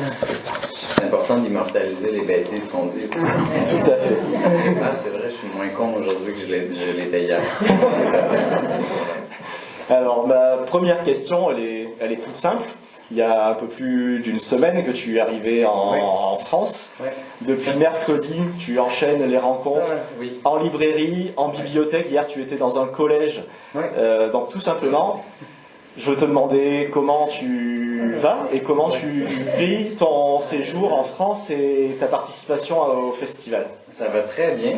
C'est important d'immortaliser les bêtises qu'on dit. Tout à fait. Ah, c'est vrai, je suis moins con aujourd'hui que je l'étais hier. Alors, ma première question, elle est toute simple. Il y a un peu plus d'une semaine que tu es arrivé en France. Ouais. Depuis mercredi, tu enchaînes les rencontres en librairie, en bibliothèque. Hier, tu étais dans un collège. Donc, tout simplement, je veux te demander comment tu vas et comment tu vis ton séjour en France et ta participation au festival. Ça va très bien.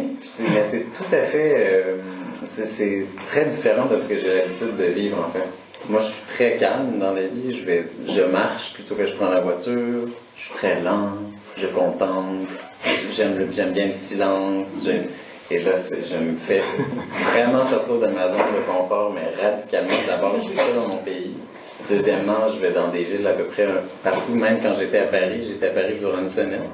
Mais c'est tout à fait... c'est très différent de ce que j'ai l'habitude de vivre, en fait. Moi, je suis très calme dans la vie. Je marche plutôt que je prends la voiture. Je suis très lent. Je contemple. J'aime bien le silence. Et là, je me fais vraiment sortir de ma zone de confort, mais radicalement. D'abord, je suis pas dans mon pays. Deuxièmement, je vais dans des villes à peu près partout. Même quand j'étais à Paris durant une semaine.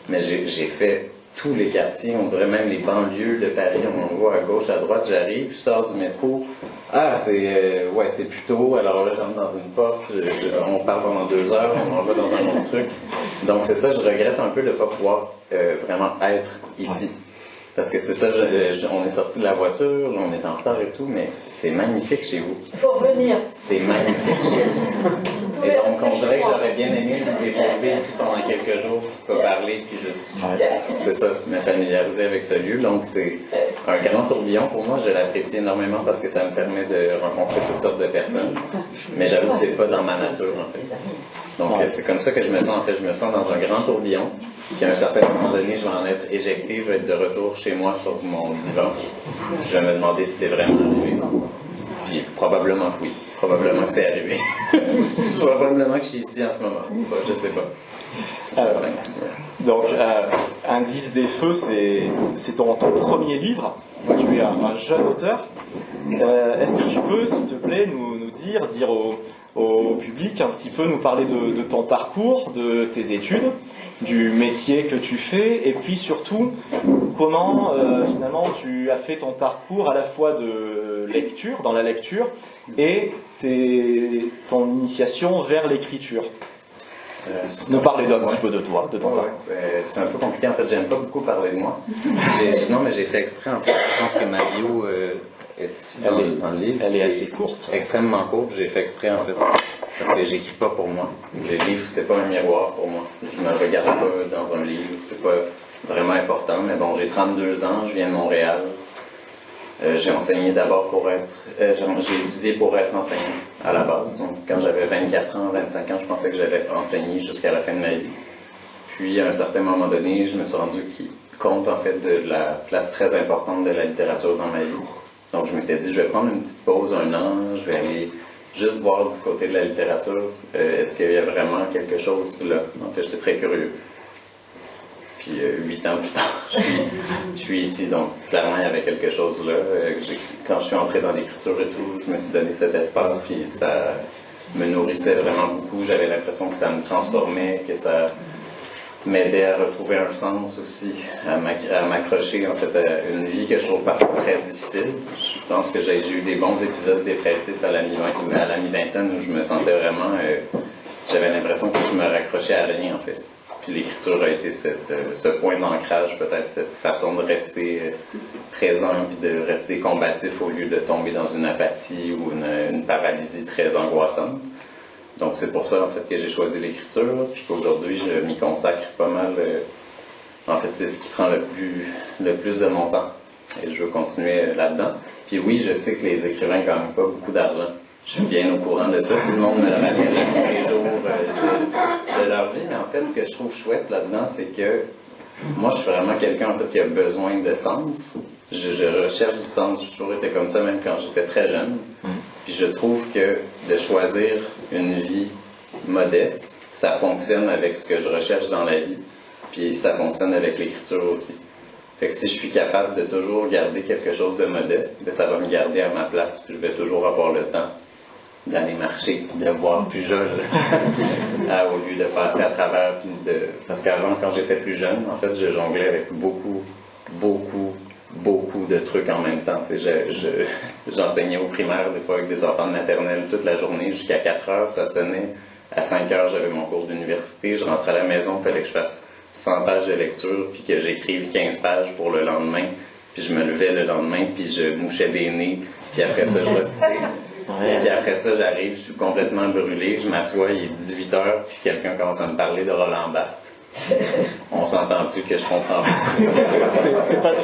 Mais j'ai fait tous les quartiers, on dirait même les banlieues de Paris. On voit à gauche, à droite, j'arrive, je sors du métro. Ah, c'est plus tôt. Alors là, j'entre dans une porte, on parle pendant 2 heures, on m'envoie dans un autre truc. Donc c'est ça, je regrette un peu de ne pas pouvoir vraiment être ici. Parce que c'est ça, on est sorti de la voiture, on est en retard et tout, mais c'est magnifique chez vous. Il faut revenir. C'est magnifique chez vous. Et donc, on dirait que j'aurais bien aimé me déposer ici pendant quelques jours, pas parler, puis juste, c'est ça, me familiariser avec ce lieu. Donc, c'est un grand tourbillon pour moi. Je l'apprécie énormément parce que ça me permet de rencontrer toutes sortes de personnes. Mais j'avoue que c'est pas dans ma nature, en fait. Donc, c'est comme ça que je me sens. En fait, je me sens dans un grand tourbillon. Puis, à un certain moment donné, je vais en être éjecté. Je vais être de retour chez moi sur mon divan. Je vais me demander si c'est vraiment arrivé. Puis, probablement que oui. Probablement que c'est arrivé. Probablement que je suis ici en ce moment. Je ne sais pas. Donc, Indice des Feux, c'est ton premier livre. Tu es un jeune auteur. Est-ce que tu peux, s'il te plaît, nous dire au public un petit peu, nous parler de ton parcours, de tes études, du métier que tu fais, et puis surtout, comment finalement tu as fait ton parcours à la fois de lecture, dans la lecture, et ton initiation vers l'écriture. Nous parler un petit peu de toi, de ton parcours. C'est un peu compliqué, en fait, j'aime pas beaucoup parler de moi. Non, mais j'ai fait exprès, en fait, je pense que ma bio est ici dans le livre. Elle est assez courte. Extrêmement courte, j'ai fait exprès, en fait, parce que j'écris pas pour moi. Le livre, c'est pas un miroir pour moi. Je me regarde pas dans un livre, c'est pas vraiment important, mais bon, j'ai 32 ans, je viens de Montréal. J'ai enseigné d'abord j'ai étudié pour être enseignant à la base. Donc, quand j'avais 24 ans, 25 ans, je pensais que j'avais enseigné jusqu'à la fin de ma vie. Puis, à un certain moment donné, je me suis rendu compte, en fait, de la place très importante de la littérature dans ma vie. Donc, je m'étais dit, je vais prendre une petite pause, 1 an, je vais aller juste voir du côté de la littérature. Est-ce qu'il y a vraiment quelque chose là? En fait, j'étais très curieux. Puis 8 ans plus tard, je suis ici, donc clairement il y avait quelque chose là. Quand je suis entré dans l'écriture et tout, je me suis donné cet espace, puis ça me nourrissait vraiment beaucoup. J'avais l'impression que ça me transformait, que ça m'aidait à retrouver un sens aussi, à m'accrocher en fait à une vie que je trouve parfois très difficile. Je pense que j'ai eu des bons épisodes dépressifs à la mi-vingtaine où je me sentais vraiment, j'avais l'impression que je me raccrochais à rien en fait. Puis l'écriture a été ce point d'ancrage, peut-être cette façon de rester présent puis de rester combatif au lieu de tomber dans une apathie ou une paralysie très angoissante. Donc c'est pour ça en fait que j'ai choisi l'écriture, puis qu'aujourd'hui je m'y consacre pas mal. En fait, c'est ce qui prend le plus de mon temps. Et je veux continuer là-dedans. Puis oui, je sais que les écrivains gagnent pas beaucoup d'argent. Je suis bien au courant de ça. Tout le monde me le rappelle tous les jours de leur vie. Mais en fait, ce que je trouve chouette là-dedans, c'est que moi, je suis vraiment quelqu'un en fait qui a besoin de sens. Je recherche du sens. J'ai toujours été comme ça, même quand j'étais très jeune. Puis je trouve que de choisir une vie modeste, ça fonctionne avec ce que je recherche dans la vie. Puis ça fonctionne avec l'écriture aussi. Fait que si je suis capable de toujours garder quelque chose de modeste, ben ça va me garder à ma place. Puis je vais toujours avoir le temps d'aller marcher, de voir Pujol, au lieu de passer à travers. Parce qu'avant, quand j'étais plus jeune, en fait, je jonglais avec beaucoup de trucs en même temps. J'enseignais au primaire, des fois avec des enfants de maternelle toute la journée, jusqu'à 4 heures, ça sonnait à 5 heures, j'avais mon cours d'université. Je rentrais à la maison, il fallait que je fasse 100 pages de lecture, puis que j'écrive 15 pages pour le lendemain. Puis je me levais le lendemain, puis je mouchais des nez. Puis après ça, puis après ça, j'arrive, je suis complètement brûlé. Je m'assois, il est 18 heures, puis quelqu'un commence à me parler de Roland Barthes. On s'entend-tu que je comprends pas?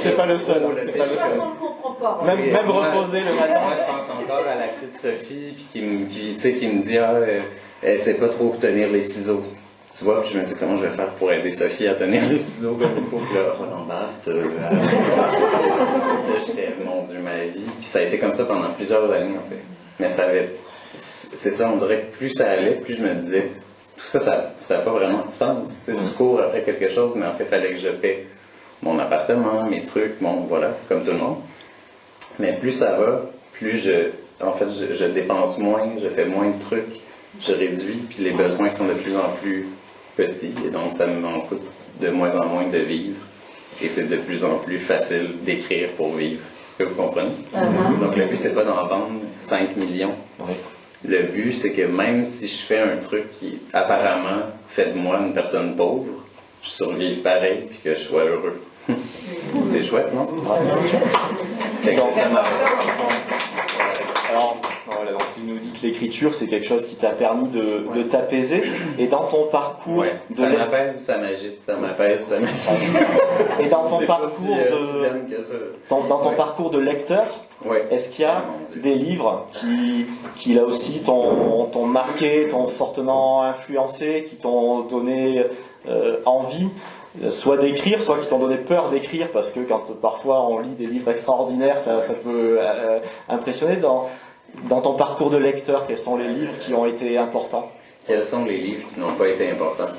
T'es pas le seul. T'es pas le seul. Même reposer le matin. Moi, je pense encore à la petite Sophie, puis qui me dit elle sait pas trop tenir les ciseaux. Tu vois, puis je me dis comment je vais faire pour aider Sophie à tenir les ciseaux comme il faut que le Roland Barthes. Là, j'étais, mon Dieu, ma vie. Puis ça a été comme ça pendant plusieurs années, en fait. Mais c'est ça, on dirait que plus ça allait, plus je me disais, tout ça n'a pas vraiment de sens. Tu cours après quelque chose, mais en fait, il fallait que je paie mon appartement, mes trucs, voilà, comme tout le monde. Mais plus ça va, plus je dépense moins, je fais moins de trucs, je réduis, puis les besoins sont de plus en plus petits, et donc ça m'en coûte de moins en moins de vivre, et c'est de plus en plus facile d'écrire pour vivre. Est-ce que vous comprenez? Donc le but, c'est pas d'en vendre 5 millions. Oui. Le but, c'est que même si je fais un truc qui apparemment fait de moi une personne pauvre, je survive pareil, puis que je sois heureux. C'est chouette, non? Fait que ça marche. Alors, voilà, donc tu nous dis que l'écriture, c'est quelque chose qui t'a permis de t'apaiser. Et dans ton parcours... Ouais, ça m'apaise ou ça m'agite? Ça m'apaise, ça m'agite. Et dans ton parcours dans ton parcours de lecteur, est-ce qu'il y a des livres qui là aussi t'ont marqué, t'ont fortement influencé, qui t'ont donné envie soit d'écrire, soit qui t'ont donné peur d'écrire, parce que quand parfois on lit des livres extraordinaires, ça peut impressionner. Dans ton parcours de lecteur, quels sont les livres qui ont été importants? Quels sont les livres qui n'ont pas été importants?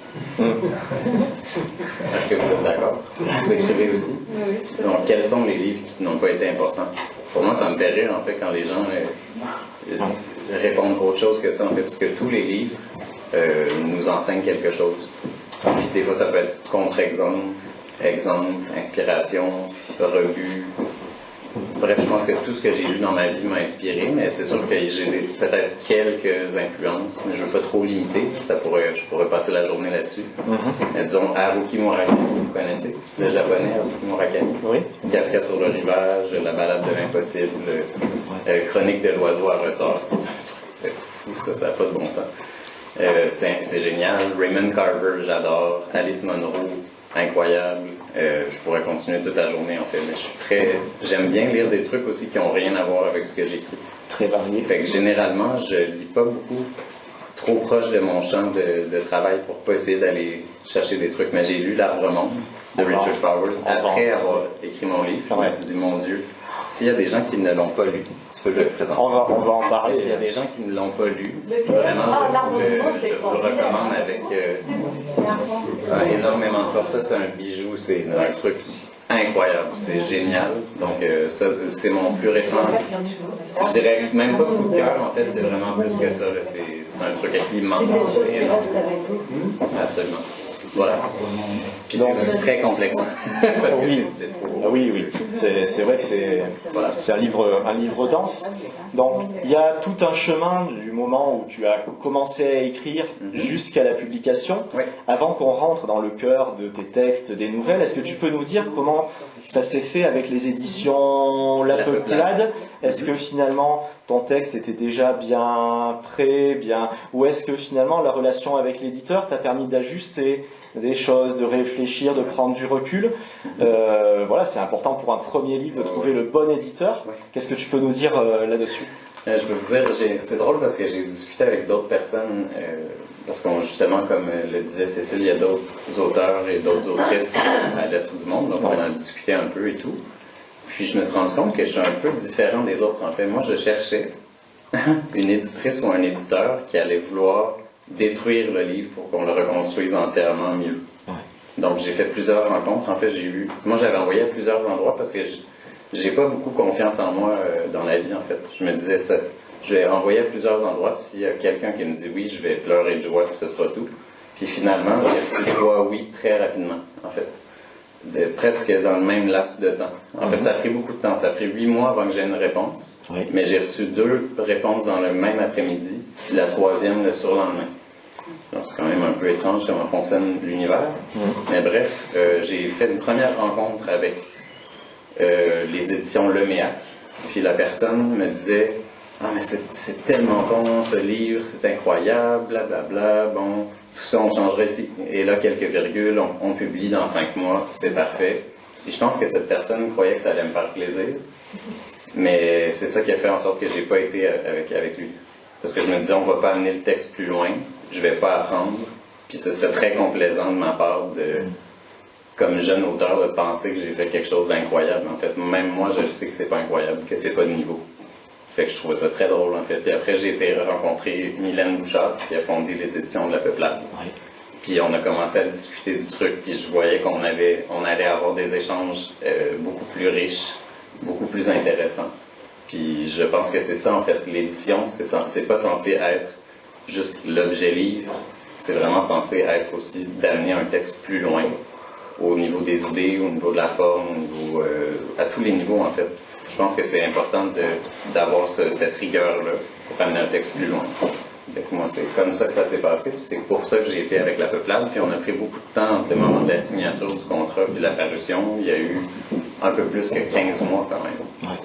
Est-ce que vous êtes d'accord? Vous écrivez aussi? Oui. Donc, quels sont les livres qui n'ont pas été importants? Pour moi, ça me fait rire, en fait, quand les gens répondent autre chose que ça, en fait, parce que tous les livres nous enseignent quelque chose. Puis des fois, ça peut être contre-exemple, exemple, inspiration, revue. Bref, je pense que tout ce que j'ai lu dans ma vie m'a inspiré, mais c'est sûr que j'ai peut-être quelques influences, mais je ne veux pas trop limiter. Je pourrais passer la journée là-dessus. Disons, Haruki Murakami, vous connaissez, le japonais Haruki Murakami. Oui. Kafka sur le rivage, La balade de l'impossible, Chronique de l'oiseau à ressort. C'est fou, ça n'a pas de bon sens. C'est génial. Raymond Carver, j'adore. Alice Munro, incroyable. Je pourrais continuer toute la journée, en fait. Mais j'aime bien lire des trucs aussi qui n'ont rien à voir avec ce que j'écris. Très varié. Fait que généralement, je lis pas beaucoup trop proche de mon champ de travail pour pas essayer d'aller chercher des trucs. Mais j'ai lu L'Arbre monde de Richard Powers après avoir écrit mon livre. Je me suis dit, mon Dieu, s'il y a des gens qui ne l'ont pas lu, tu peux le présenter. On va en parler. S'il y a des gens qui ne l'ont pas lu, vraiment, je vous le recommande avec énormément de force. Ça, c'est un bijou, c'est un truc incroyable, c'est génial. Donc, ça, c'est mon plus récent. Je dirais même pas coup de cœur, en fait, c'est vraiment plus que ça. C'est un truc immense. C'est énorme. Absolument. Voilà. Puis c'est aussi très complexe. Parce que c'est trop... Oui. C'est vrai que c'est un livre dense. Donc, il y a tout un chemin du moment où tu as commencé à écrire jusqu'à la publication. Oui. Avant qu'on rentre dans le cœur de tes textes, des nouvelles, est-ce que tu peux nous dire comment ça s'est fait avec les éditions La Peuplade? Est-ce que finalement ton texte était déjà bien prêt, ou est-ce que finalement la relation avec l'éditeur t'a permis d'ajuster des choses, de réfléchir, de prendre du recul? Voilà, c'est important pour un premier livre de trouver le bon éditeur. Qu'est-ce que tu peux nous dire là-dessus? Je peux vous dire, c'est drôle parce que j'ai discuté avec d'autres personnes, parce qu'on justement, comme le disait Cécile, il y a d'autres auteurs et d'autres autrices à Lettres du Monde, donc on en a discuté un peu et tout. Puis je me suis rendu compte que je suis un peu différent des autres, en fait. Moi, je cherchais une éditrice ou un éditeur qui allait vouloir détruire le livre pour qu'on le reconstruise entièrement mieux. Donc j'ai fait plusieurs rencontres. En fait, moi j'avais envoyé à plusieurs endroits parce que j'ai pas beaucoup confiance en moi dans la vie, en fait. Je me disais ça. Je vais envoyer à plusieurs endroits, puis s'il y a quelqu'un qui me dit oui, je vais pleurer de joie, puis ce sera tout. Puis finalement, j'ai reçu 3 oui très rapidement, en fait. Presque dans le même laps de temps. En fait, ça a pris beaucoup de temps. Ça a pris 8 mois avant que j'aie une réponse. Mais j'ai reçu 2 réponses dans le même après-midi, puis la 3e le surlendemain. c'est quand même un peu étrange comment fonctionne l'univers. Mais bref, j'ai fait une première rencontre avec les éditions Leméac. Puis la personne me disait « Ah, mais c'est tellement bon, ce livre, c'est incroyable, blablabla, bon, tout ça, on changerait ici. Et là, quelques virgules, on publie dans 5 mois, c'est parfait. » Puis je pense que cette personne croyait que ça allait me faire plaisir. Mais c'est ça qui a fait en sorte que j'ai pas été avec lui. Parce que je me disais, on va pas amener le texte plus loin, je vais pas apprendre, puis ce serait très complaisant de ma part comme jeune auteur, de penser que j'ai fait quelque chose d'incroyable. En fait, même moi, je sais que c'est pas incroyable, que c'est pas de niveau. Fait que je trouvais ça très drôle, en fait. Puis après, j'ai été rencontrer Mylène Bouchard, qui a fondé les éditions de La Peuplade. Oui. Puis on a commencé à discuter du truc, puis je voyais qu'on allait avoir des échanges beaucoup plus riches, beaucoup plus intéressants. Puis je pense que c'est ça, en fait, l'édition, c'est pas censé être juste l'objet livre, c'est vraiment censé être aussi d'amener un texte plus loin, au niveau des idées, au niveau de la forme, au niveau, à tous les niveaux, en fait. Je pense que c'est important d'avoir cette rigueur-là pour amener un texte plus loin. Donc moi, c'est comme ça que ça s'est passé, puis c'est pour ça que j'ai été avec La Peuplade, puis on a pris beaucoup de temps entre le moment de la signature du contrat et de la parution. Il y a eu un peu plus que 15 mois, quand même,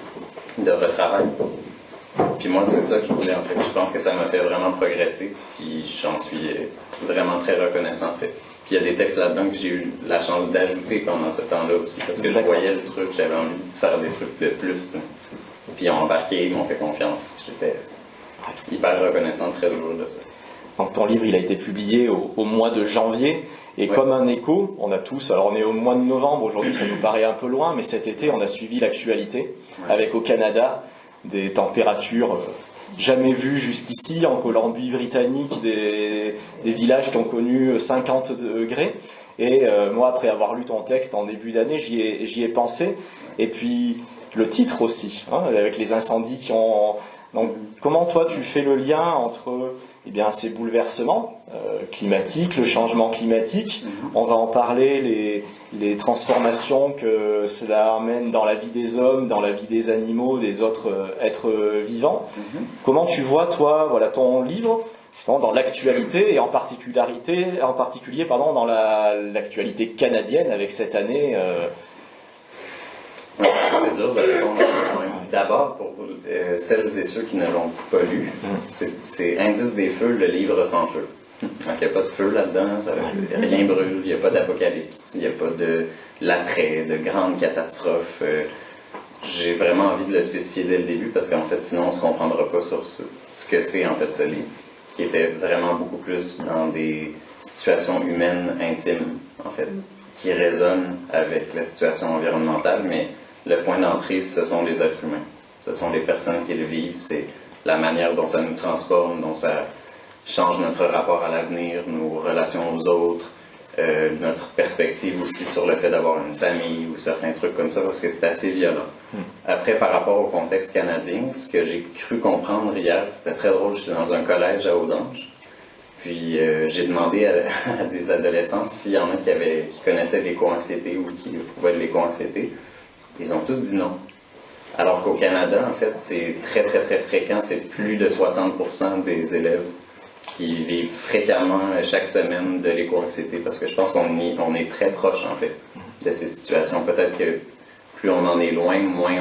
de retravail. Puis moi, c'est ça que je voulais, en fait. Je pense que ça m'a fait vraiment progresser, puis j'en suis vraiment très reconnaissant, en fait. Puis il y a des textes là-dedans que j'ai eu la chance d'ajouter pendant ce temps-là aussi, parce que je voyais le truc, j'avais envie de faire des trucs de plus. Puis ils ont embarqué, ils m'ont fait confiance. J'étais hyper reconnaissant, très heureux de ça. Donc ton livre, il a été publié au mois de janvier, et comme un écho, on a tous, alors on est au mois de novembre, aujourd'hui ça nous paraît un peu loin, mais cet été on a suivi l'actualité, avec au Canada des températures jamais vues jusqu'ici, en Colombie-Britannique, des villages qui ont connu 50 degrés, et moi après avoir lu ton texte en début d'année, j'y ai pensé, et puis le titre aussi, hein, avec les incendies qui ont... Donc, comment toi tu fais le lien entre ces bouleversements climatiques, le changement climatique, on va en parler, les transformations que cela amène dans la vie des hommes, dans la vie des animaux, des autres êtres vivants. Comment tu vois toi, voilà, ton livre dans l'actualité et en particulier dans l'actualité canadienne avec cette année C'est dur de répondre à ça quand même. D'abord, pour celles et ceux qui ne l'ont pas lu, c'est Indice des feux, le livre sans feu. Donc il n'y a pas de feu là-dedans, rien brûle, il n'y a pas d'apocalypse, il n'y a pas de l'après, de grandes catastrophes. J'ai vraiment envie de le spécifier dès le début parce qu'en fait, sinon on ne se comprendra pas sur ce que c'est en fait ce livre, qui était vraiment beaucoup plus dans des situations humaines intimes, en fait, qui résonnent avec la situation environnementale, mais le point d'entrée, ce sont les êtres humains. Ce sont les personnes qui le vivent. C'est la manière dont ça nous transforme, dont ça change notre rapport à l'avenir, nos relations aux autres, notre perspective aussi sur le fait d'avoir une famille ou certains trucs comme ça, parce que c'est assez violent. Après, par rapport au contexte canadien, ce que j'ai cru comprendre hier, c'était très drôle, j'étais dans un collège à Audange, puis j'ai demandé à des adolescents s'il y en a qui connaissaient l'éco-anxiété ou qui pouvaient de l'éco-anxiété. Ils ont tous dit non. Alors qu'au Canada, en fait, c'est très, très, très fréquent. C'est plus de 60% des élèves qui vivent fréquemment, chaque semaine, de l'éco-anxiété. Parce que je pense qu'on est très proche, en fait, de ces situations. Peut-être que plus on en est loin, moins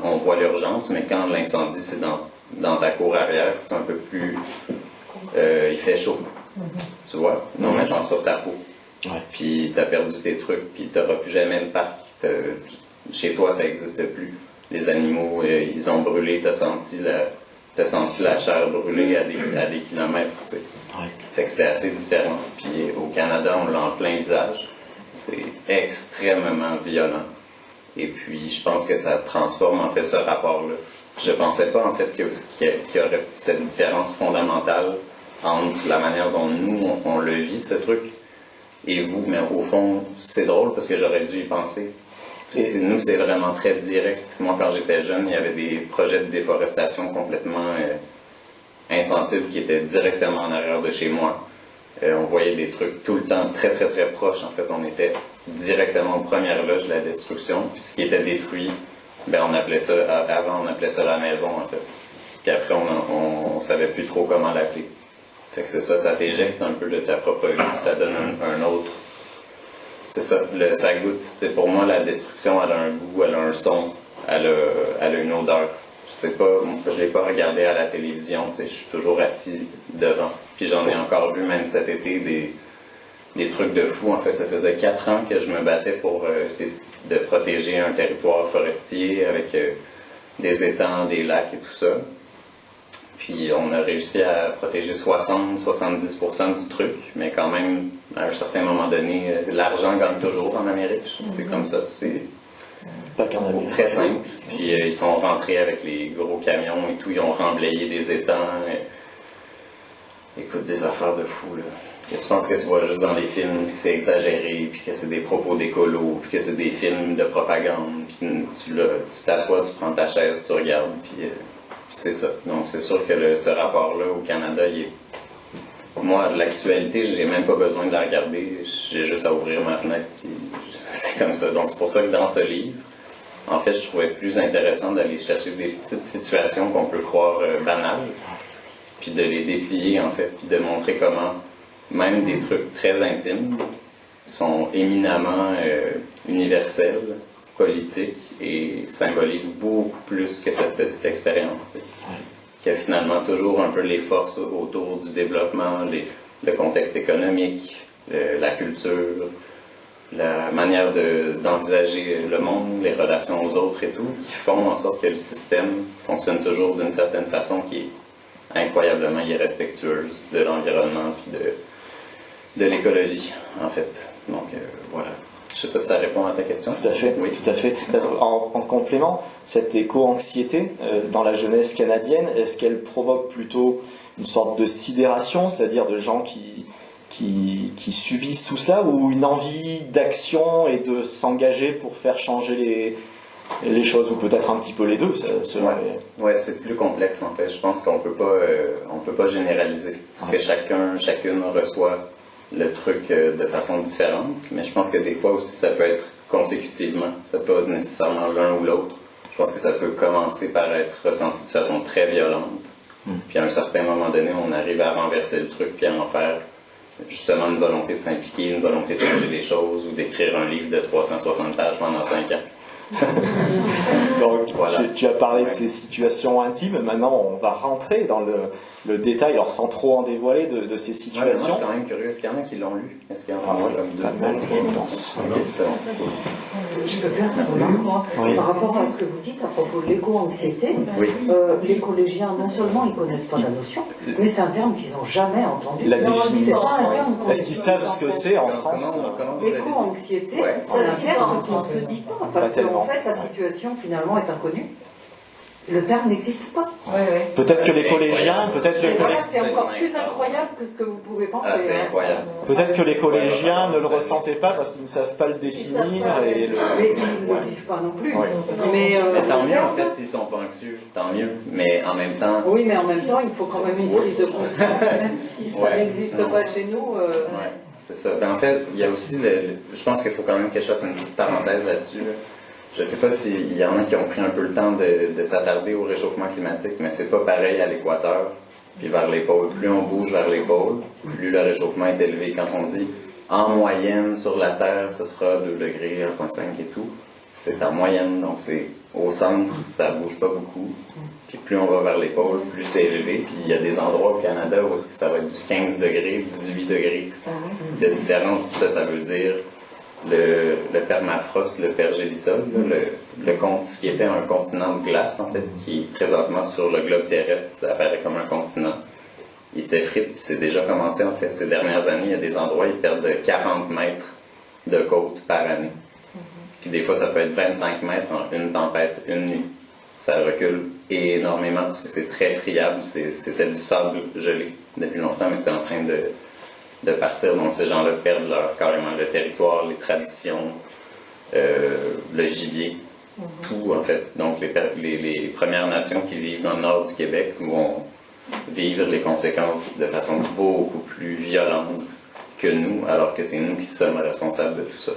on voit l'urgence. Mais quand l'incendie, c'est dans ta cour arrière, c'est un peu plus... il fait chaud. Tu vois? Non, mais genre sur ta peau. Puis t'as perdu tes trucs, puis t'auras plus jamais le parc. Chez toi, ça n'existe plus. Les animaux, ils ont brûlé, t'as senti la chair brûler à des kilomètres, tu sais. Fait que c'était assez différent. Puis au Canada, on l'a en plein visage. C'est extrêmement violent. Et puis, je pense que ça transforme, en fait, ce rapport-là. Je pensais pas, en fait, qu'il y aurait cette différence fondamentale entre la manière dont nous, on le vit, ce truc, et vous. Mais au fond, c'est drôle parce que j'aurais dû y penser. Nous, c'est vraiment très direct. Moi, quand j'étais jeune, il y avait des projets de déforestation complètement insensibles qui étaient directement en arrière de chez moi. On voyait des trucs tout le temps très, très, très proches. En fait, on était directement aux premières loges de la destruction. Puis ce qui était détruit, on appelait ça, avant, on appelait ça la maison, en fait. Puis après, on savait plus trop comment l'appeler. Fait que c'est ça, ça t'éjecte un peu de ta propre vie, ça donne un autre. C'est ça, ça goûte. T'sais, pour moi, la destruction, elle a un goût, elle a un son, elle a une odeur. Je l'ai pas regardé à la télévision, je suis toujours assis devant. Puis j'en ai encore vu même cet été des trucs de fou. En fait, ça faisait 4 ans que je me battais pour essayer de protéger un territoire forestier avec des étangs, des lacs et tout ça. Puis on a réussi à protéger 60-70% du truc, mais quand même, à un certain moment donné, l'argent gagne toujours en Amérique. C'est comme ça, c'est pas qu'en Amérique. Très simple. Puis ils sont rentrés avec les gros camions et tout, ils ont remblayé des étangs. Écoute, des affaires de fou, là. Et tu penses que tu vois juste dans les films que c'est exagéré, puis que c'est des propos d'écolo, puis que c'est des films de propagande, puis tu t'assois, tu prends ta chaise, tu regardes, puis c'est ça. Donc c'est sûr que ce rapport-là au Canada, moi, de l'actualité, j'ai même pas besoin de la regarder, j'ai juste à ouvrir ma fenêtre, puis c'est comme ça. Donc c'est pour ça que dans ce livre, en fait, je trouvais plus intéressant d'aller chercher des petites situations qu'on peut croire banales, puis de les déplier, en fait, puis de montrer comment même des trucs très intimes sont éminemment universels, politiques, et symbolisent beaucoup plus que cette petite expérience, qui a finalement toujours un peu les forces autour du développement, le contexte économique, la culture, la manière d'envisager le monde, les relations aux autres et tout, qui font en sorte que le système fonctionne toujours d'une certaine façon qui est incroyablement irrespectueuse de l'environnement puis de l'écologie, en fait. Donc, voilà. Je ne sais pas si ça répond à ta question. Tout à fait, oui, tout à fait. En complément, cette éco-anxiété dans la jeunesse canadienne, est-ce qu'elle provoque plutôt une sorte de sidération, c'est-à-dire de gens qui subissent tout cela, ou une envie d'action et de s'engager pour faire changer les choses, ou peut-être un petit peu les deux. Ouais, c'est plus complexe en fait. Je pense qu'on peut pas généraliser, parce que chacune reçoit le truc de façon différente, mais je pense que des fois aussi ça peut être consécutivement, ça peut être nécessairement l'un ou l'autre. Je pense que ça peut commencer par être ressenti de façon très violente, puis à un certain moment donné, on arrive à renverser le truc, puis à en faire justement une volonté de s'impliquer, une volonté de changer les choses, ou d'écrire un livre de 360 pages pendant 5 ans. Donc, voilà. Tu as parlé de ces situations intimes, maintenant on va rentrer dans le détail, alors sans trop en dévoiler de ces situations. Ouais, moi, je suis quand même curieux, est-ce qu'il y en a qui l'ont lu? Est-ce qu'il y en a comme deux? Pas mal, je pense. Je peux faire une remarque, oui. Par rapport à ce que vous dites à propos de l'éco-anxiété. Oui. Les collégiens, non seulement ils ne connaissent pas la notion, mais c'est un terme qu'ils n'ont jamais entendu. La définition. C'est pas un terme qu'on Est-ce qu'ils savent ce que c'est en France? L'éco-anxiété, Ouais. c'est un terme qui ne se dit pas, parce Pas tellement. qu'en fait la situation finalement est inconnue. Le terme n'existe pas. Peut-être que les collégiens, C'est encore plus incroyable que ce que vous pouvez penser. Ah, c'est incroyable. peut-être que les collégiens ne le ressentaient pas parce qu'ils ne savent pas le définir. Mais ils ne le vivent pas non plus. Ouais. Mais Tant mieux en fait s'ils sont pas anxieux, tant mieux. Mais en même temps. Oui, mais en même temps, il faut quand même une prise de conscience, même si ça n'existe pas chez nous. Ouais, c'est ça. Ben, en fait, il y a aussi je pense qu'il faut quand même que je fasse une petite parenthèse là-dessus. Là. Je ne sais pas s'il y en a qui ont pris un peu le temps de s'attarder au réchauffement climatique, mais c'est pas pareil à l'équateur, puis vers les pôles. Plus on bouge vers les pôles, plus le réchauffement est élevé. Quand on dit en moyenne sur la Terre, ce sera 2 degrés, 1,5 et tout, c'est en moyenne, donc c'est au centre, ça bouge pas beaucoup. Puis plus on va vers les pôles, plus c'est élevé. Puis il y a des endroits au Canada où ça va être du 15 degrés, 18 degrés de différence. Puis ça veut dire le permafrost, le pergélisol, ce qui était un continent de glace, en fait, qui est présentement sur le globe terrestre, ça apparaît comme un continent. Il s'effrite, puis c'est déjà commencé, en fait, ces dernières années. Il y a des endroits où ils perdent 40 mètres de côte par année. Puis des fois, ça peut être 25 mètres en une tempête, une nuit. Ça recule énormément parce que c'est très friable. C'était du sable gelé depuis longtemps, mais c'est en train de partir. Donc ces gens-là perdent carrément le territoire, les traditions, le gibier, tout en fait. Donc les Premières Nations qui vivent dans le nord du Québec vont vivre les conséquences de façon beaucoup plus violente que nous, alors que c'est nous qui sommes responsables de tout ça.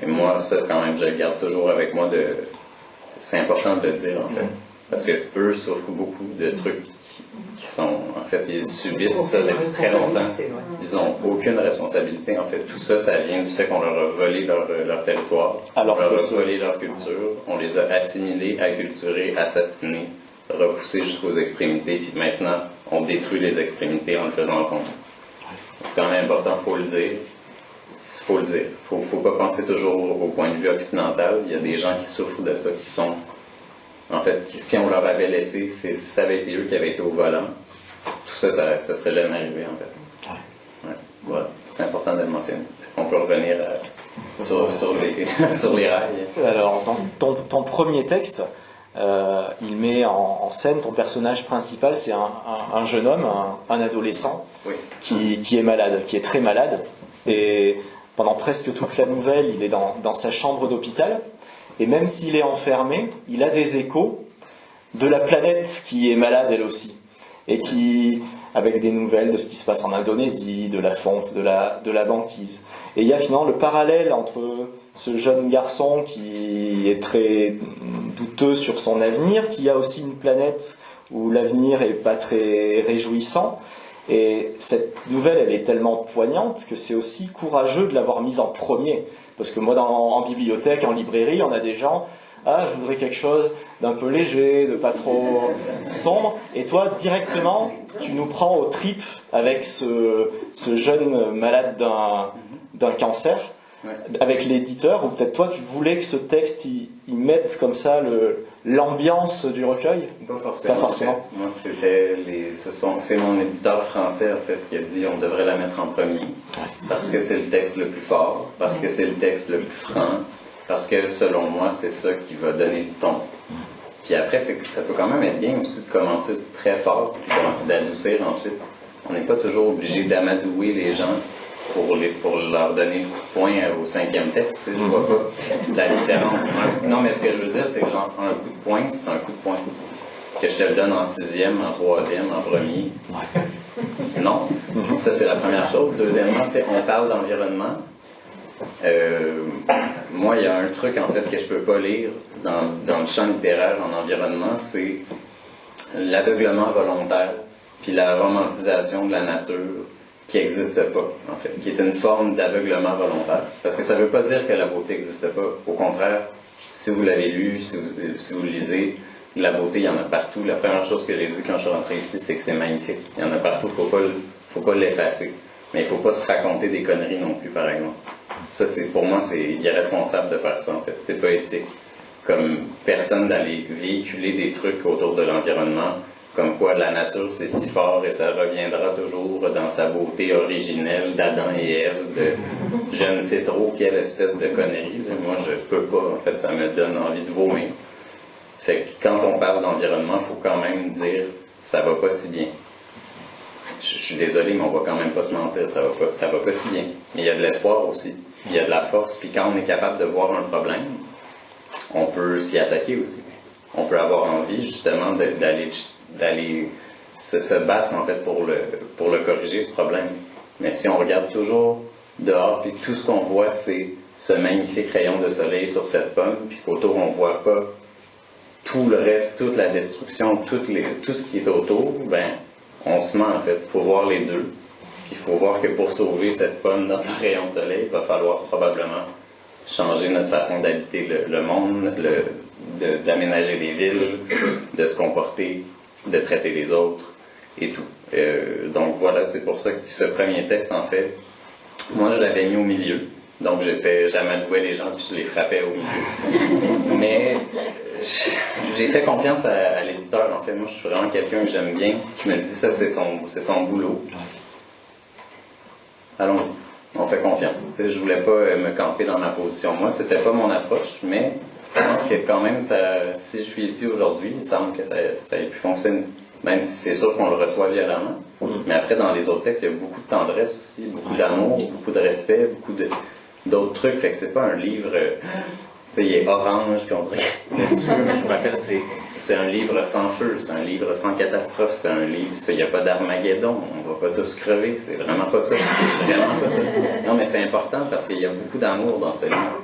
Et moi, ça quand même, je le garde toujours avec moi. C'est important de le dire en fait, parce que eux souffrent beaucoup de trucs qui sont, en fait, ils subissent ça depuis très longtemps. Ils n'ont aucune responsabilité. En fait, tout ça, ça vient du fait qu'on leur a volé leur territoire, alors on leur a volé leur culture, on les a assimilés, acculturés, assassinés, repoussés jusqu'aux extrémités, puis maintenant, on détruit les extrémités en le faisant compte. C'est quand même important, faut le dire. Faut le dire. Faut pas penser toujours au point de vue occidental. Il y a des gens qui souffrent de ça, qui sont... En fait, si on leur avait laissé, si ça avait été eux qui avaient été au volant, tout ça, ça serait jamais arrivé, en fait. Ouais. Voilà. C'est important de le mentionner. On peut revenir sur les rails. Alors, dans ton premier texte, il met en scène ton personnage principal, c'est un jeune homme, un adolescent, oui, qui est malade, qui est très malade. Et pendant presque toute la nouvelle, il est dans sa chambre d'hôpital. Et même s'il est enfermé, il a des échos de la planète qui est malade elle aussi. Et qui, avec des nouvelles de ce qui se passe en Indonésie, de la fonte, de la banquise. Et il y a finalement le parallèle entre ce jeune garçon qui est très douteux sur son avenir, qui a aussi une planète où l'avenir n'est pas très réjouissant. Et cette nouvelle, elle est tellement poignante que c'est aussi courageux de l'avoir mise en premier. Parce que moi, en bibliothèque, en librairie, on a des gens, je voudrais quelque chose d'un peu léger, de pas trop sombre. Et toi, directement, tu nous prends aux tripes avec ce jeune malade d'un cancer, ouais, avec avec l'éditeur, ou peut-être toi, tu voulais que ce texte, il mette comme ça l'ambiance du recueil? Pas forcément. Pas forcément. En fait. Moi, c'est mon éditeur français, en fait, qui a dit on devrait la mettre en premier. Parce que c'est le texte le plus fort, parce que c'est le texte le plus franc, parce que, selon moi, c'est ça qui va donner le ton. Puis après, ça peut quand même être bien aussi de commencer très fort, puis d'adoucir ensuite. On n'est pas toujours obligé d'amadouer les gens pour leur donner le coup de poing au 5e texte. Je vois pas la différence. Non, mais ce que je veux dire, c'est que genre, un coup de poing, c'est un coup de poing. Que je te le donne en 6e, en 3e, en premier. Non. Ça, c'est la première chose. Deuxièmement, on parle d'environnement. Moi, il y a un truc, en fait, que je peux pas lire dans le champ littéraire en environnement, c'est l'aveuglement volontaire puis la romantisation de la nature qui n'existe pas, en fait, qui est une forme d'aveuglement volontaire. Parce que ça ne veut pas dire que la beauté n'existe pas. Au contraire, si vous l'avez lu, si vous le lisez, la beauté, il y en a partout. La première chose que j'ai dit quand je suis rentré ici, c'est que c'est magnifique. Il y en a partout, faut pas l'effacer. Mais il ne faut pas se raconter des conneries non plus, par exemple. Ça, pour moi, c'est irresponsable de faire ça, en fait. C'est pas éthique. Comme personne d'aller véhiculer des trucs autour de l'environnement, comme quoi la nature, c'est si fort et ça reviendra toujours dans sa beauté originelle d'Adam et Ève, de je ne sais trop quelle espèce de connerie. Moi, je peux pas. En fait, ça me donne envie de vomir. Fait que quand on parle d'environnement, il faut quand même dire ça va pas si bien. Je suis désolé, mais on va quand même pas se mentir, ça va pas si bien. Mais il y a de l'espoir aussi. Il y a de la force. Puis quand on est capable de voir un problème, on peut s'y attaquer aussi. On peut avoir envie justement d'aller se battre en fait pour le corriger, ce problème. Mais si on regarde toujours dehors, puis tout ce qu'on voit, c'est ce magnifique rayon de soleil sur cette pomme, puis qu'autour on voit pas tout le reste, toute la destruction, tout ce qui est autour, ben on se ment en fait. Il faut voir les deux. Puis il faut voir que pour sauver cette pomme dans ce rayon de soleil, il va falloir probablement changer notre façon d'habiter le monde, d'aménager des villes, de se comporter, de traiter les autres et tout. Donc voilà, c'est pour ça que ce premier texte, en fait, moi je l'avais mis au milieu. Donc j'amadouais les gens puis je les frappais au milieu. Mais j'ai fait confiance à l'éditeur, en fait. Moi je suis vraiment quelqu'un que j'aime bien. Je me dis ça c'est son boulot. Allons-y. On fait confiance. T'sais, je voulais pas me camper dans ma position. Moi, c'était pas mon approche, mais je pense que quand même, si je suis ici aujourd'hui, il semble que ça ait pu fonctionner. Même si c'est sûr qu'on le reçoit violemment. Mais après, dans les autres textes, il y a beaucoup de tendresse aussi, beaucoup d'amour, beaucoup de respect, beaucoup d'autres trucs. Fait que c'est pas un livre... tu sais, il est orange, puis on dirait qu'il y a du feu, mais je me rappelle, c'est un livre sans feu, c'est un livre sans catastrophe, c'est un livre, il n'y a pas d'Armageddon, on va pas tous crever, c'est vraiment pas ça, c'est vraiment pas ça. Non, mais c'est important parce qu'il y a beaucoup d'amour dans ce livre.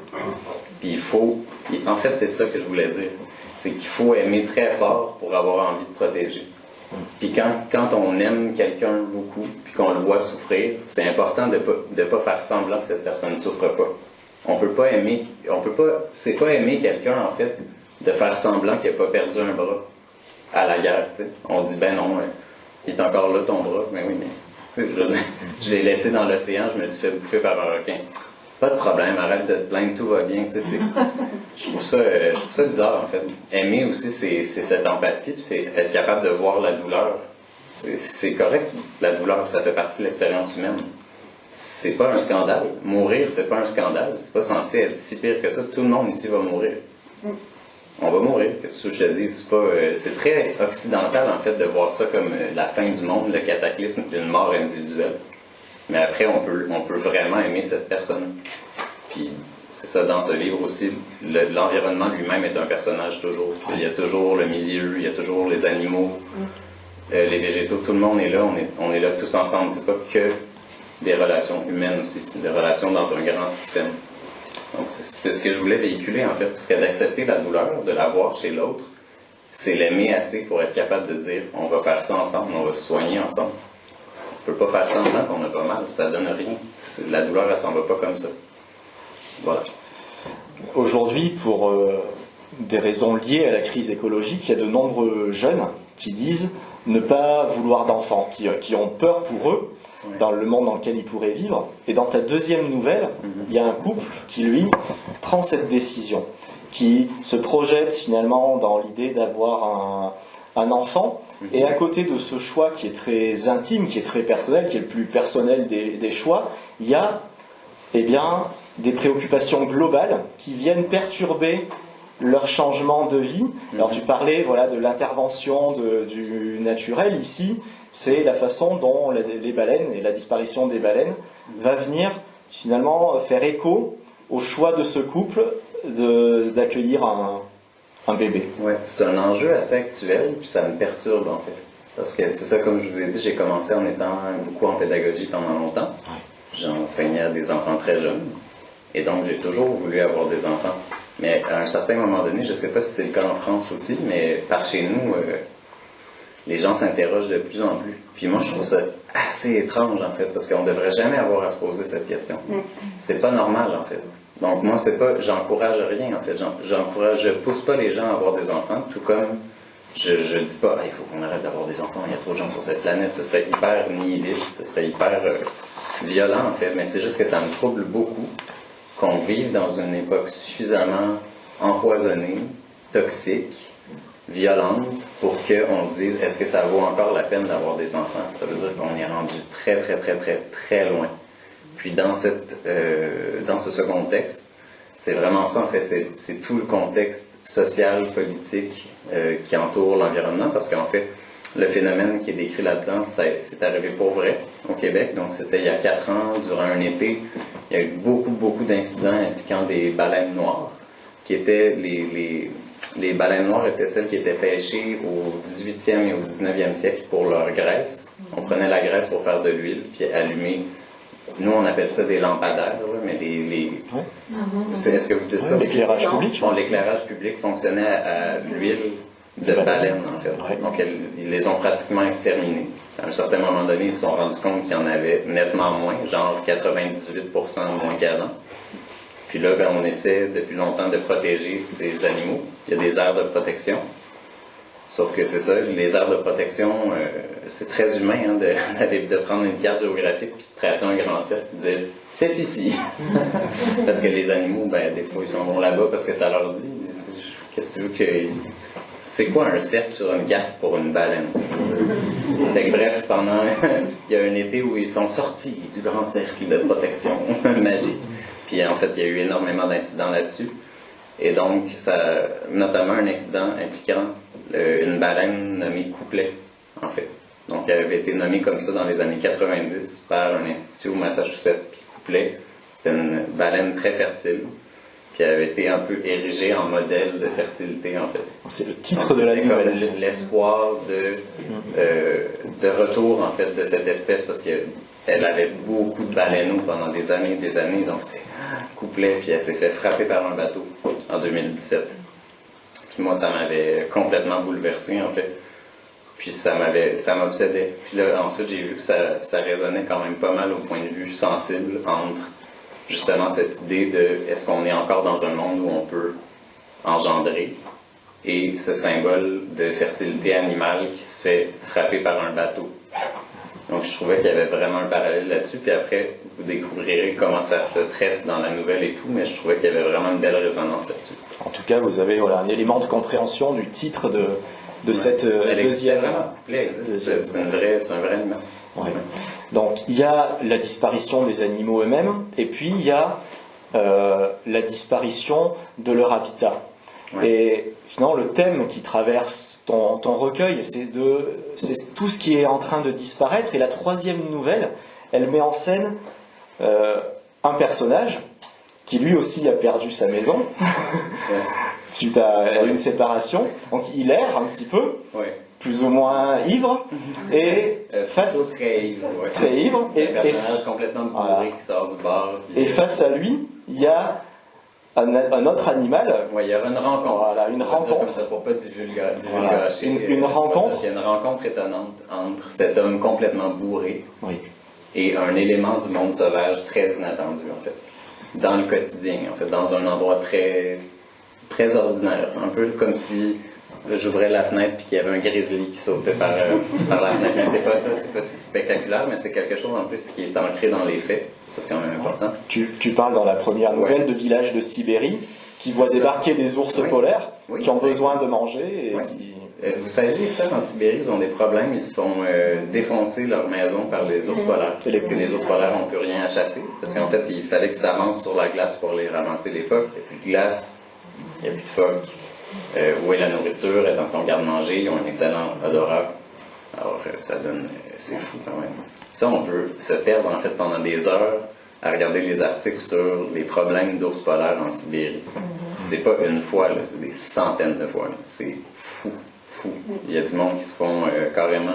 Puis en fait, c'est ça que je voulais dire, c'est qu'il faut aimer très fort pour avoir envie de protéger. Puis quand on aime quelqu'un beaucoup, puis qu'on le voit souffrir, c'est important de pas faire semblant que cette personne ne souffre pas. C'est pas aimer quelqu'un, en fait, de faire semblant qu'il n'a pas perdu un bras à la guerre, tu sais. On dit, ben non, il est encore là ton bras, mais oui, mais, tu sais, je l'ai laissé dans l'océan, je me suis fait bouffer par un requin. Pas de problème, arrête de te plaindre, tout va bien, tu sais, je trouve ça bizarre, en fait. Aimer aussi, c'est cette empathie, puis c'est être capable de voir la douleur. C'est correct, la douleur, ça fait partie de l'expérience humaine. C'est pas un scandale. Mourir, c'est pas un scandale. C'est pas censé être si pire que ça. Tout le monde ici va mourir. On va mourir, qu'est-ce que je te dis? C'est très occidental, en fait, de voir ça comme la fin du monde, le cataclysme, une mort individuelle. Mais après, on peut vraiment aimer cette personne. Puis, c'est ça, dans ce livre aussi, l'environnement lui-même est un personnage toujours. Il y a toujours le milieu, il y a toujours les animaux, les végétaux, tout le monde est là, on est là tous ensemble. C'est pas que des relations humaines aussi, c'est des relations dans un grand système. Donc, c'est ce que je voulais véhiculer, en fait, parce que d'accepter la douleur, de la voir chez l'autre, c'est l'aimer assez pour être capable de dire, on va faire ça ensemble, on va se soigner ensemble. On ne peut pas faire semblant qu'on a pas mal, ça donne rien. La douleur, elle s'en va pas comme ça. Voilà. Aujourd'hui, pour des raisons liées à la crise écologique, il y a de nombreux jeunes qui disent ne pas vouloir d'enfants, qui ont peur pour eux, dans le monde dans lequel ils pourraient vivre. Et dans ta deuxième nouvelle, il y a un couple qui, lui, prend cette décision, qui se projette finalement dans l'idée d'avoir un enfant. Et à côté de ce choix qui est très intime, qui est très personnel, qui est le plus personnel des choix, il y a des préoccupations globales qui viennent perturber leur changement de vie. Alors tu parlais de l'intervention du naturel. Ici, c'est la façon dont les baleines et la disparition des baleines va venir finalement faire écho au choix de ce couple d'accueillir un bébé. Ouais, c'est un enjeu assez actuel, puis ça me perturbe en fait. Parce que c'est ça, comme je vous ai dit, j'ai commencé en étant beaucoup en pédagogie pendant longtemps. J'enseignais à des enfants très jeunes. Et donc, j'ai toujours voulu avoir des enfants. Mais à un certain moment donné, je ne sais pas si c'est le cas en France aussi, mais par chez nous, les gens s'interrogent de plus en plus. Puis moi, je trouve ça assez étrange, en fait, parce qu'on ne devrait jamais avoir à se poser cette question. C'est pas normal, en fait. Donc moi, c'est pas, j'encourage rien, en fait. Je pousse pas les gens à avoir des enfants, tout comme je dis pas, il faut qu'on arrête d'avoir des enfants, il y a trop de gens sur cette planète. Ce serait hyper nihiliste, ce serait hyper violent, en fait. Mais c'est juste que ça me trouble beaucoup qu'on vive dans une époque suffisamment empoisonnée, toxique, violente, pour qu'on se dise, est-ce que ça vaut encore la peine d'avoir des enfants? Ça veut dire qu'on est rendu très, très, très, très, très loin. Puis dans ce contexte, c'est vraiment ça, en fait, c'est tout le contexte social, politique qui entoure l'environnement, parce qu'en fait, le phénomène qui est décrit là-dedans, c'est arrivé pour vrai au Québec. Donc, c'était il y a 4 ans, durant un été. Il y a eu beaucoup, beaucoup d'incidents impliquant des baleines noires, qui étaient les baleines noires étaient celles qui étaient pêchées au 18e et au 19e siècle pour leur graisse. On prenait la graisse pour faire de l'huile, puis allumer. Nous, on appelle ça des lampadaires, là, mais est-ce que vous dites ça? L'éclairage public. Bon, l'éclairage public fonctionnait à l'huile de baleine, en fait. Ouais. Donc, ils les ont pratiquement exterminés. À un certain moment donné, ils se sont rendus compte qu'il y en avait nettement moins, genre 98% moins qu'avant. Puis là, on essaie depuis longtemps de protéger ces animaux. Il y a des aires de protection. Sauf que c'est ça, les aires de protection, c'est très humain de prendre une carte géographique puis de tracer un grand cercle et de dire « c'est ici ». Parce que les animaux, des fois, ils s'en vont là-bas parce que ça leur dit « qu'est-ce que tu veux que... » C'est quoi un cercle sur une carte pour une baleine? Fait que, bref, il y a un été où ils sont sortis du grand cercle de protection magique. Puis en fait, il y a eu énormément d'incidents là-dessus. Et donc, notamment un incident impliquant une baleine nommée Couplet, en fait. Donc, elle avait été nommée comme ça dans les années 90 par un institut au Massachusetts. Puis Couplet, c'était une baleine très fertile. Puis elle avait été un peu érigée en modèle de fertilité, en fait. C'est le titre de la nouvelle. L'espoir de retour, en fait, de cette espèce, parce qu'elle avait beaucoup de baleineaux pendant des années, donc c'était Couplet, puis elle s'est fait frapper par un bateau en 2017. Puis moi, ça m'avait complètement bouleversé, en fait. Puis ça m'obsédait. Puis là, ensuite, j'ai vu que ça résonnait quand même pas mal au point de vue sensible entre justement cette idée de est-ce qu'on est encore dans un monde où on peut engendrer et ce symbole de fertilité animale qui se fait frapper par un bateau. Donc je trouvais qu'il y avait vraiment un parallèle là-dessus, puis après vous découvrirez comment ça se tresse dans la nouvelle et tout, mais je trouvais qu'il y avait vraiment une belle résonance là-dessus. En tout cas, vous avez un élément de compréhension du titre de cette deuxième... C'est un vrai animal. Ouais. Donc il y a la disparition des animaux eux-mêmes, et puis il y a la disparition de leur habitat. Ouais. Et finalement, le thème qui traverse ton recueil, c'est tout ce qui est en train de disparaître. Et la troisième nouvelle, elle met en scène un personnage qui lui aussi a perdu sa maison suite à une séparation. Donc il erre un petit peu, plus ou moins ivre, et très ivre. Très ivre. C'est un personnage complètement bourré qui sort du bar. Et face à lui, il y a un autre animal. Oui, il y aura une rencontre. Voilà, une rencontre. Comme ça, pour pas divulgacher. Voilà. Une rencontre. Il y a une rencontre étonnante entre cet homme complètement bourré et un élément du monde sauvage très inattendu, en fait. Dans le quotidien, en fait, dans un endroit très, très ordinaire. Un peu comme si j'ouvrais la fenêtre puis qu'il y avait un grizzly qui sautait par la fenêtre. Mais c'est pas ça, c'est pas si spectaculaire, mais c'est quelque chose en plus qui est ancré dans les faits. Ça, c'est quand même important. Tu parles dans la première nouvelle de villages de Sibérie qui voient débarquer des ours polaires qui ont besoin de manger. Et vous savez, ça, en Sibérie, ils ont des problèmes. Ils se font défoncer leur maison par les ours polaires. Parce que les ours polaires n'ont plus rien à chasser. Parce qu'en fait, il fallait qu'ils s'avancent sur la glace pour les ramasser les phoques. Il n'y a plus de glace, il n'y a plus de phoques. Où est la nourriture? Et dans ton garde-manger, ils ont un excellent odorat. Alors, ça donne... c'est fou quand même. Ça, on peut se perdre en fait pendant des heures à regarder les articles sur les problèmes d'ours polaires en Sibérie. C'est pas une fois, là, c'est des centaines de fois. Là. C'est fou. Il y a du monde qui se font carrément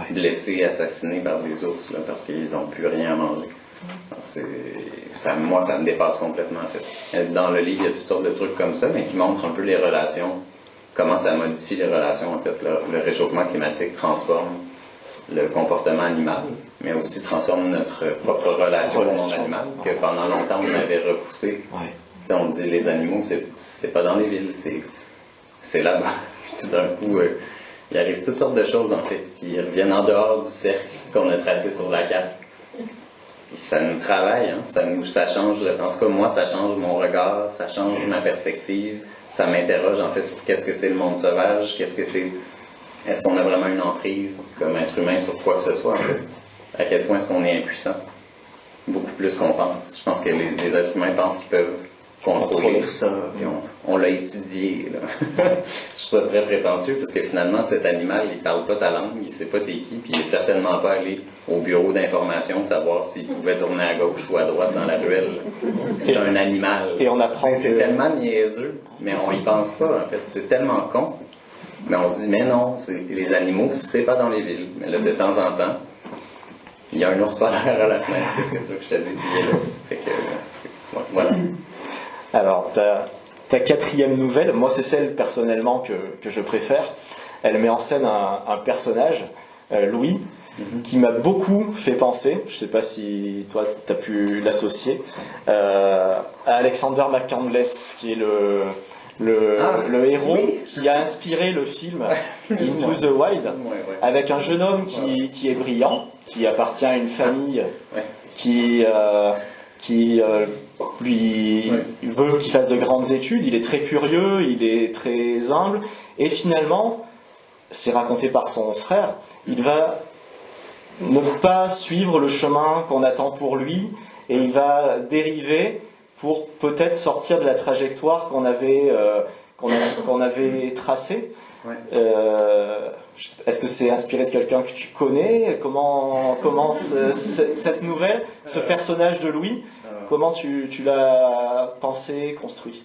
blessés, assassinés par des ours là, parce qu'ils n'ont plus rien à manger. Donc moi, ça me dépasse complètement en fait. Dans le livre, il y a toutes sortes de trucs comme ça, mais qui montrent un peu les relations, comment ça modifie les relations en fait. Le réchauffement climatique transforme le comportement animal, mais aussi transforme notre propre relation au monde animal, que pendant longtemps on avait repoussé. On dit les animaux, c'est pas dans les villes, c'est là-bas. Tout d'un coup, il arrive toutes sortes de choses en fait qui reviennent en dehors du cercle qu'on a tracé sur la carte. Et ça nous travaille, hein, ça change, en tout cas moi ça change mon regard, ça change ma perspective, ça m'interroge en fait sur qu'est-ce que c'est le monde sauvage, est-ce qu'on a vraiment une emprise comme être humain sur quoi que ce soit en fait? À quel point est-ce qu'on est impuissant? Beaucoup plus qu'on pense. Je pense que les êtres humains pensent qu'ils peuvent contrôler tout ça, puis on l'a étudié. Là. Je suis pas très prétentieux, parce que finalement, cet animal, il parle pas ta langue, il sait pas t'es qui, puis il est certainement pas allé au bureau d'information savoir s'il pouvait tourner à gauche ou à droite dans la ruelle. C'est un animal. Et on apprend c'est tellement niaiseux, mais on y pense pas, en fait. C'est tellement con. Mais on se dit, mais non, les animaux, c'est pas dans les villes. Mais là, de temps en temps, il y a un ours polaire à la fenêtre. Qu'est-ce que tu veux que je te dise? Fait que, voilà. Alors, ta quatrième nouvelle, moi c'est celle personnellement que je préfère. Elle met en scène un personnage, Louis, qui m'a beaucoup fait penser, je ne sais pas si toi tu as pu l'associer, à Alexander McCandless, qui est le héros qui a inspiré le film Into the Wild, avec un jeune homme qui est brillant, qui appartient à une famille qui lui veut qu'il fasse de grandes études, il est très curieux, il est très humble, et finalement, c'est raconté par son frère, il va ne pas suivre le chemin qu'on attend pour lui, et il va dériver pour peut-être sortir de la trajectoire qu'on avait tracée. Est-ce que c'est inspiré de quelqu'un que tu connais? Comment cette nouvelle, ce personnage de Louis, comment tu l'as pensé, construit?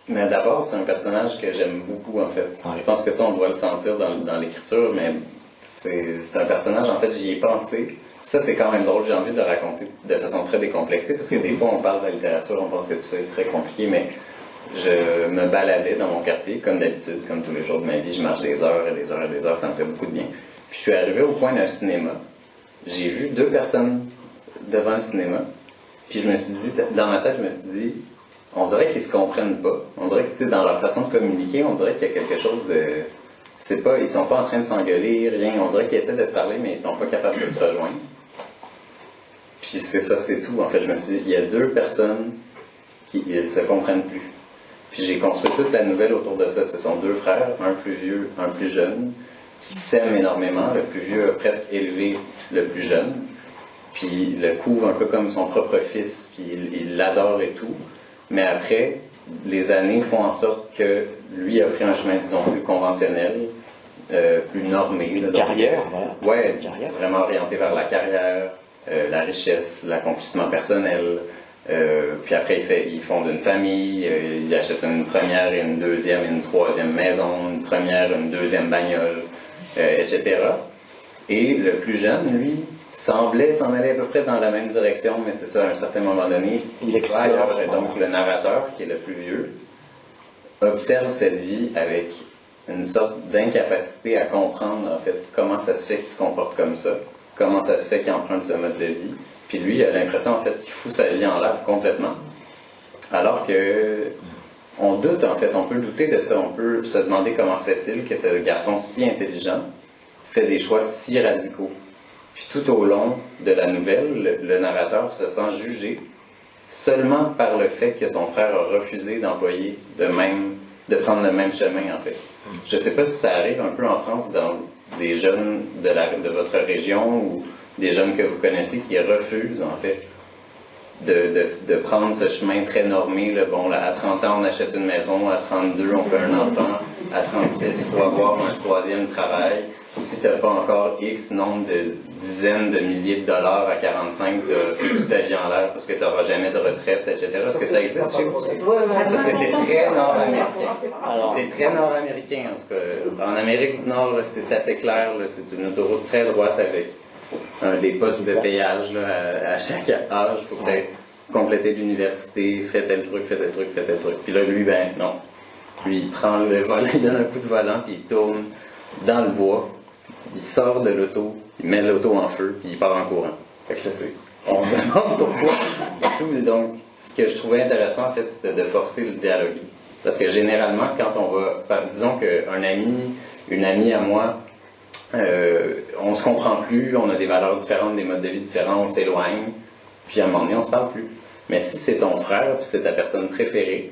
Mais d'abord, c'est un personnage que j'aime beaucoup en fait. Je pense que ça, on doit le sentir dans l'écriture, mais c'est un personnage, en fait, j'y ai pensé. Ça, c'est quand même drôle, j'ai envie de raconter de façon très décomplexée, parce que des fois, on parle de la littérature, on pense que tout ça est très compliqué, mais je me baladais dans mon quartier, comme d'habitude, comme tous les jours de ma vie. Je marche des heures et des heures et des heures, ça me fait beaucoup de bien. Puis je suis arrivé au coin d'un cinéma. J'ai vu 2 personnes devant le cinéma. Puis je me suis dit, dans ma tête, je me suis dit, on dirait qu'ils se comprennent pas. On dirait que, tu sais, dans leur façon de communiquer, on dirait qu'il y a quelque chose de... ils sont pas en train de s'engueuler, rien. On dirait qu'ils essaient de se parler, mais ils sont pas capables de se rejoindre. Puis c'est ça, c'est tout. En fait, je me suis dit, il y a 2 personnes qui ne se comprennent plus. Puis j'ai construit toute la nouvelle autour de ça. Ce sont 2 frères, un plus vieux, un plus jeune, qui s'aiment énormément. Le plus vieux a presque élevé le plus jeune. Puis le couvre un peu comme son propre fils, puis il l'adore et tout. Mais après, les années font en sorte que lui a pris un chemin, disons, plus conventionnel, plus normé. Une carrière, voilà. Ouais, vraiment orienté vers la carrière, la richesse, l'accomplissement personnel. Puis après, il fonde une famille, il achète une première et une deuxième et une troisième maison, une première, une deuxième bagnole, etc. Et le plus jeune, lui, semblait s'en aller à peu près dans la même direction, mais c'est ça, à un certain moment donné, il explore. Et donc le narrateur, qui est le plus vieux, observe cette vie avec une sorte d'incapacité à comprendre, en fait, comment ça se fait qu'il se comporte comme ça, comment ça se fait qu'il emprunte ce mode de vie. Puis lui, il a l'impression, en fait, qu'il fout sa vie en l'air complètement. Alors que on doute, en fait, on peut douter de ça, on peut se demander comment se fait-il que ce garçon si intelligent fait des choix si radicaux. Puis tout au long de la nouvelle, le narrateur se sent jugé seulement par le fait que son frère a refusé de prendre le même chemin, en fait. Je ne sais pas si ça arrive un peu en France dans des jeunes de votre région ou des jeunes que vous connaissez qui refusent, en fait, de prendre ce chemin très normé. Là. Bon, là, à 30 ans, on achète une maison, à 32, on fait un enfant, à 36, il faut avoir un 3e travail. Si tu n'as pas encore X nombre de dizaines de milliers de dollars à 45, tu as foutu ta vie en l'air parce que tu n'auras jamais de retraite, etc. Est-ce que ça existe chez vous? Parce que c'est très nord-américain. C'est très nord-américain, en tout cas. En Amérique du Nord, là, c'est assez clair. Là, c'est une autoroute très droite avec des postes de péage là, à chaque âge. Il faut peut-être compléter l'université, fais tel truc, fais tel truc, fais tel truc. Puis là, lui, ben non. Puis il prend le volant, il donne un coup de volant, puis il tourne dans le bois. Il sort de l'auto, il met l'auto en feu, puis il part en courant. Fait que là, on se demande pourquoi. Et tout, donc, ce que je trouvais intéressant, en fait, c'était de forcer le dialogue. Parce que généralement, quand on va... Disons qu'un ami, une amie à moi, on se comprend plus, on a des valeurs différentes, des modes de vie différents, on s'éloigne, puis à un moment donné, on se parle plus. Mais si c'est ton frère, puis c'est ta personne préférée,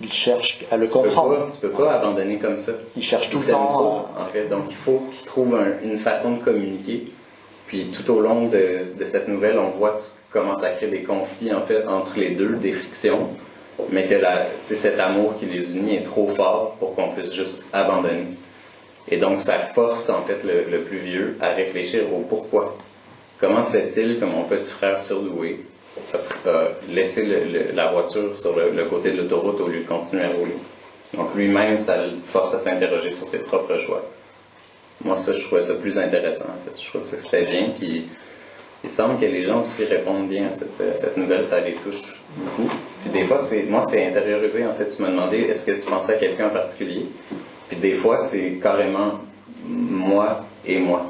il cherche à le comprendre. Tu peux pas abandonner comme ça. Il cherche tout le temps. En fait, donc il faut qu'il trouve une façon de communiquer. Puis tout au long de cette nouvelle, on voit comment ça crée des conflits en fait entre les deux, des frictions, mais que cet amour qui les unit est trop fort pour qu'on puisse juste abandonner. Et donc ça force en fait le plus vieux à réfléchir au pourquoi. Comment se fait-il que mon petit frère surdoué laisser la voiture sur le côté de l'autoroute au lieu de continuer à rouler. Donc lui-même, ça le force à s'interroger sur ses propres choix. Moi, ça, je trouvais ça plus intéressant, en fait. Je trouvais que c'était bien, puis il semble que les gens aussi répondent bien à cette nouvelle, ça les touche beaucoup. Puis des fois, c'est intériorisé, en fait. Tu m'as demandé, est-ce que tu pensais à quelqu'un en particulier? Puis des fois, c'est carrément moi et moi.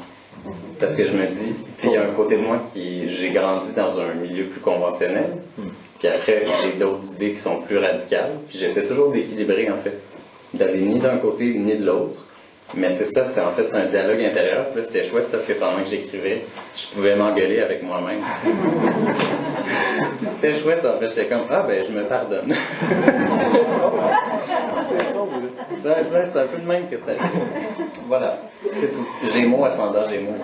Parce que je me dis, il y a un côté de moi j'ai grandi dans un milieu plus conventionnel, puis après, j'ai d'autres idées qui sont plus radicales, puis j'essaie toujours d'équilibrer, en fait, d'aller ni d'un côté ni de l'autre. Mais c'est ça, c'est un dialogue intérieur. Puis là, c'était chouette parce que pendant que j'écrivais, je pouvais m'engueuler avec moi-même. C'était chouette, en fait. J'étais comme, je me pardonne. C'est un peu le même que c'était. Voilà, c'est tout. Gémeaux, ascendant Gémeaux.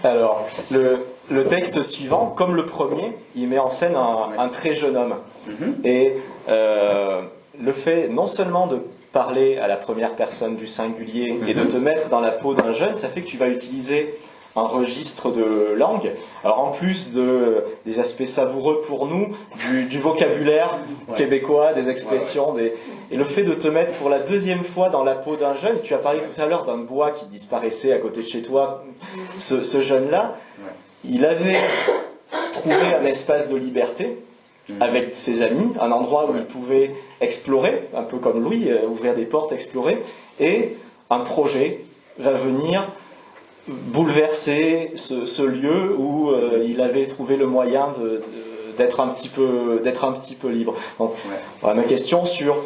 Alors, le texte suivant, comme le premier, il met en scène un très jeune homme. Et le fait non seulement de parler à la première personne du singulier et de te mettre dans la peau d'un jeune, ça fait que tu vas utiliser un registre de langue. Alors en plus des aspects savoureux pour nous, du vocabulaire québécois, des expressions, et le fait de te mettre pour la deuxième fois dans la peau d'un jeune, tu as parlé tout à l'heure d'un bois qui disparaissait à côté de chez toi, ce jeune-là, il avait trouvé un espace de liberté, avec ses amis, un endroit où il pouvait explorer, un peu comme Louis, ouvrir des portes, explorer, et un projet va venir bouleverser ce lieu où il avait trouvé le moyen d'être un petit peu libre. Donc, voilà ma question sur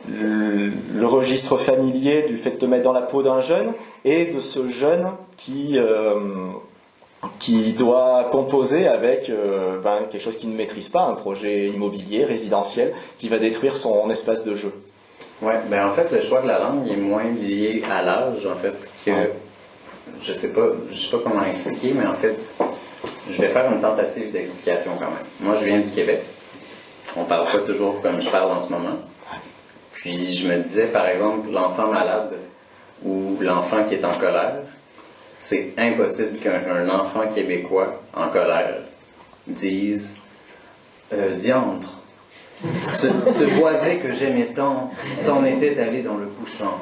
le registre familier du fait de te mettre dans la peau d'un jeune et de ce jeune qui doit composer avec quelque chose qu'il ne maîtrise pas, un projet immobilier, résidentiel, qui va détruire son espace de jeu. Ouais, ben en fait, le choix de la langue est moins lié à l'âge, en fait, que je sais pas comment expliquer, mais en fait, je vais faire une tentative d'explication quand même. Moi, je viens du Québec. On parle pas toujours comme je parle en ce moment. Puis je me disais, par exemple, l'enfant malade ou l'enfant qui est en colère, c'est impossible qu'un enfant québécois en colère dise diantre, ce boisé que j'aimais tant s'en était allé dans le couchant.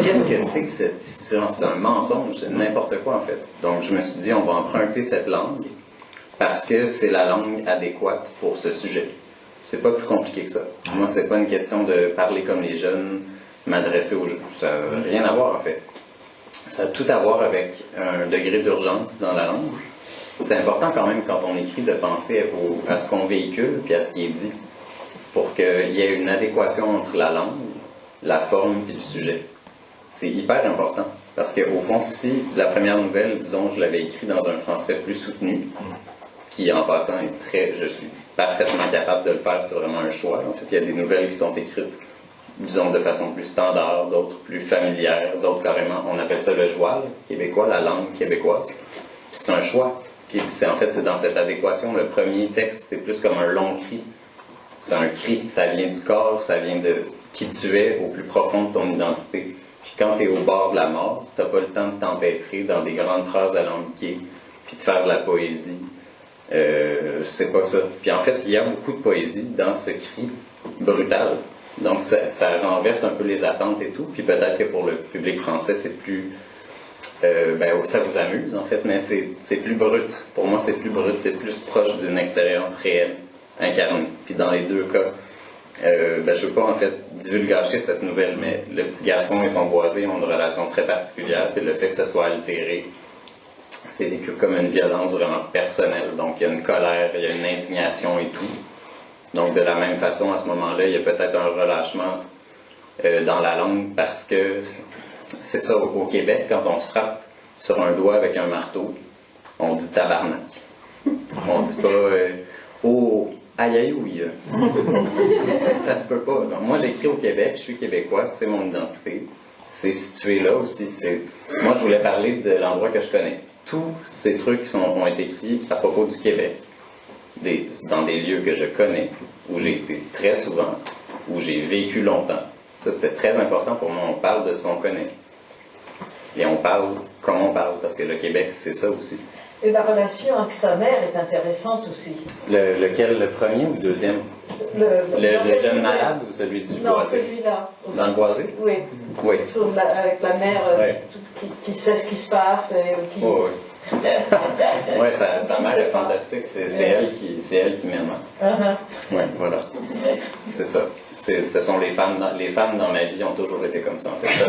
Qu'est-ce que c'est que cette histoire? C'est un mensonge, c'est n'importe quoi en fait. Donc je me suis dit, on va emprunter cette langue parce que c'est la langue adéquate pour ce sujet. C'est pas plus compliqué que ça. Moi, c'est pas une question de parler comme les jeunes, m'adresser aux jeunes. Ça n'a rien à voir en fait. Ça a tout à voir avec un degré d'urgence dans la langue. C'est important quand même quand on écrit de penser à ce qu'on véhicule puis à ce qui est dit pour qu'il y ait une adéquation entre la langue, la forme et le sujet. C'est hyper important parce qu'au fond, si la première nouvelle, disons, je l'avais écrite dans un français plus soutenu, qui en passant je suis parfaitement capable de le faire, c'est vraiment un choix. En fait, il y a des nouvelles qui sont écrites, disons, de façon plus standard, d'autres plus familières, d'autres carrément, on appelle ça le joual québécois, la langue québécoise. Puis c'est un choix. Puis c'est dans cette adéquation. Le premier texte, c'est plus comme un long cri. C'est un cri, ça vient du corps, ça vient de qui tu es au plus profond de ton identité. Puis quand tu es au bord de la mort, tu n'as pas le temps de t'empêtrer dans des grandes phrases alambiquées, puis de faire de la poésie. C'est pas ça. Puis en fait, il y a beaucoup de poésie dans ce cri brutal. Donc ça renverse un peu les attentes et tout. Puis peut-être que pour le public français, c'est plus... ça vous amuse en fait, mais c'est plus brut. Pour moi, c'est plus brut, c'est plus proche d'une expérience réelle, incarnée. Puis dans les deux cas, je veux pas en fait divulgacher cette nouvelle, mais le petit garçon et son boisé ont une relation très particulière. Puis le fait que ce soit altéré, c'est vécu comme une violence vraiment personnelle. Donc, il y a une colère, il y a une indignation et tout. Donc, de la même façon, à ce moment-là, il y a peut-être un relâchement dans la langue parce que c'est ça, au Québec, quand on se frappe sur un doigt avec un marteau, on dit tabarnak. On dit pas oh, aïe aïe ouille. Ça se peut pas. Donc, moi, j'écris au Québec, je suis québécois, c'est mon identité. C'est situé là aussi. Moi, je voulais parler de l'endroit que je connais. Tous ces trucs ont été écrits à propos du Québec, dans des lieux que je connais, où j'ai été très souvent, où j'ai vécu longtemps. Ça, c'était très important pour moi. On parle de ce qu'on connaît. Et on parle comme on parle, parce que le Québec, c'est ça aussi. Et la relation avec sa mère est intéressante aussi. Lequel, le premier ou le deuxième? Le jeune malade ou celui du non, boisé? Celui-là. Aussi. Dans le boisé? Oui. Oui. Je trouve avec la mère qui sait ce qui se passe. Oh, oui. Oui, sa mère est fantastique. C'est elle qui m'aime. Oui, voilà. C'est ça. Ce sont les femmes dans ma vie ont toujours été comme ça en fait.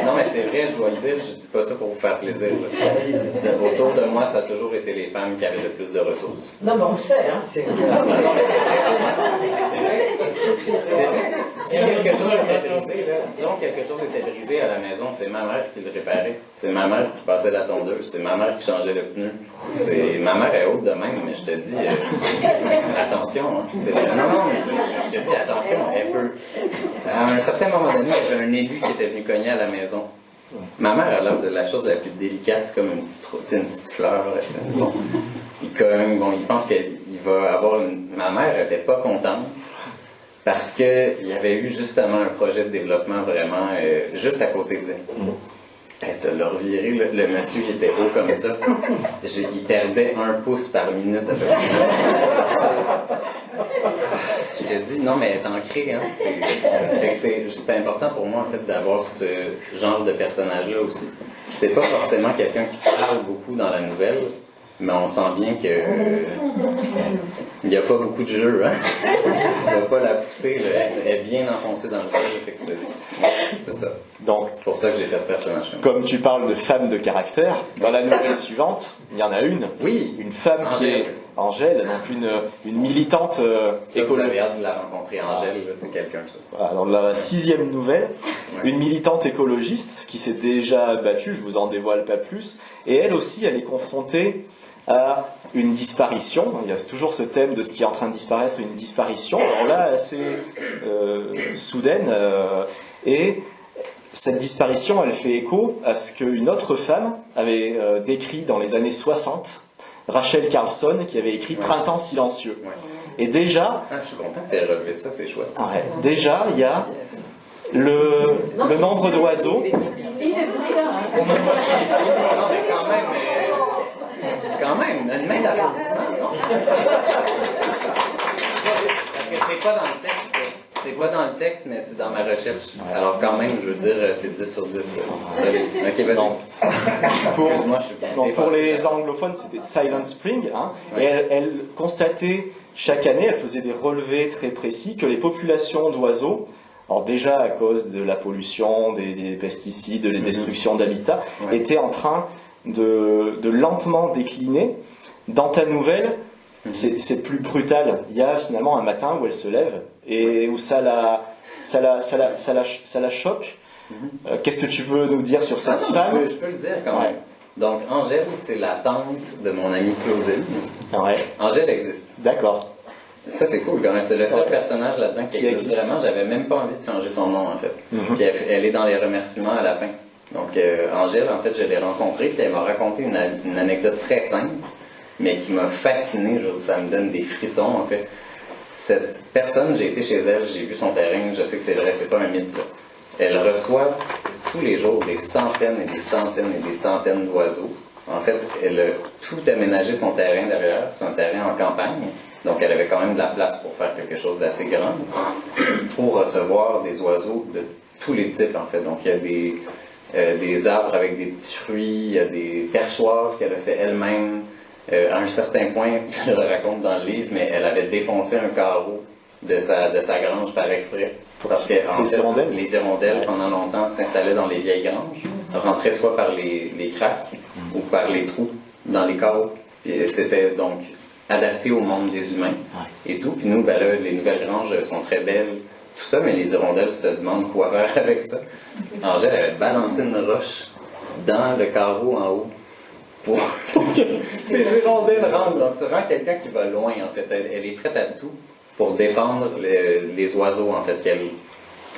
Non mais c'est vrai, je dois le dire, je dis pas ça pour vous faire plaisir. Autour de moi, ça a toujours été les femmes qui avaient le plus de ressources. Non mais on le sait, hein. C'est vrai. Si quelque chose était brisé, disons quelque chose était brisé à la maison, c'est ma mère qui le réparait. C'est ma mère qui passait la tondeuse, c'est ma mère qui changeait le pneu. Ma mère est haute de même, mais je te dis attention. Hein. Non, je te dis attention. Elle peut. À un certain moment donné, il y avait un élu qui était venu cogner à la maison. Ma mère a l'air de la chose la plus délicate, c'est comme une petite fleur. Bon. Il cogne, il pense qu'il va avoir une. Ma mère n'était pas contente parce qu'il y avait eu justement un projet de développement vraiment juste à côté de elle. Elle te l'a reviré, le monsieur il était haut comme ça. Il perdait 1 pouce par minute à peu près. Je te dis, non, mais elle est ancrée, hein. C'est important pour moi, en fait, d'avoir ce genre de personnage-là aussi. Puis c'est pas forcément quelqu'un qui parle beaucoup dans la nouvelle, Mais on sent bien que il n'y a pas beaucoup de jeu, hein? Tu vas pas la pousser, elle est bien enfoncée dans le sol, fait que c'est ça. Donc, c'est pour ça que j'ai fait ce personnage. Comme tu parles de femme de caractère, dans la nouvelle suivante, il y en a une. Oui. Une femme qui est Angèle, donc une militante écologiste. Vous avez hâte de la rencontrer, Angèle, là, c'est quelqu'un, ça. Voilà, dans la 6e nouvelle, une militante écologiste qui s'est déjà battue, je vous en dévoile pas plus, et elle aussi, elle est confrontée à une disparition. Il y a toujours ce thème de ce qui est en train de disparaître, une disparition. Alors là, assez soudaine, et cette disparition, elle fait écho à ce qu'une autre femme avait décrit dans les années 60, Rachel Carlson, qui avait écrit Printemps silencieux. Ouais. Et déjà... je suis content que tu aies relevé ça, c'est chouette. Déjà, il y a le nombre d'oiseaux. Il est brillant, hein. Non, mais quand même, une main d'applaudissement, non? Parce que c'est pas dans le texte. C'est pas dans le texte, mais c'est dans ma recherche. Alors quand même, je veux dire, c'est 10 sur 10. Solide. Ok, vas-y. Excuse-moi, je suis bien. Pour les anglophones, c'était Silent Spring. Hein, et elle constatait chaque année, elle faisait des relevés très précis, que les populations d'oiseaux, alors déjà à cause de la pollution, des pesticides, des destructions d'habitats, étaient en train de lentement décliner. Dans ta nouvelle, c'est plus brutal. Il y a finalement un matin où elle se lève et où ça la choque. Qu'est-ce que tu veux nous dire sur cette femme? Je peux le dire quand même. Donc, Angèle, c'est la tante de mon amie Claudine. Angèle existe. D'accord. Ça, c'est cool quand même. C'est le seul personnage là-dedans qui existe vraiment. J'avais même pas envie de changer son nom, en fait. Puis elle est dans les remerciements à la fin. Donc, Angèle, en fait, je l'ai rencontrée, puis elle m'a raconté une anecdote très simple, mais qui m'a fasciné. Ça me donne des frissons, en fait. Cette personne, j'ai été chez elle, j'ai vu son terrain, je sais que c'est vrai, c'est pas un mythe, là. Elle reçoit tous les jours des centaines et des centaines et des centaines d'oiseaux. En fait, elle a tout aménagé son terrain derrière, c'est un terrain en campagne, donc elle avait quand même de la place pour faire quelque chose d'assez grand, pour recevoir des oiseaux de tous les types, en fait. Donc il y a des arbres avec des petits fruits, il y a des perchoirs qu'elle a fait elle-même. À un certain point, je le raconte dans le livre, mais elle avait défoncé un carreau de sa grange par exprès. Parce que les hirondelles, pendant longtemps, s'installaient dans les vieilles granges, rentraient soit par les craques ou par les trous dans les carreaux. Et c'était donc adapté au monde des humains et tout. Puis nous, là, les nouvelles granges sont très belles, tout ça, mais les hirondelles se demandent quoi faire avec ça. Angèle avait balancé une roche dans le carreau en haut pour que les hirondelles rentrent. Donc c'est vraiment quelqu'un qui va loin, en fait. Elle est prête à tout pour défendre les oiseaux, en fait.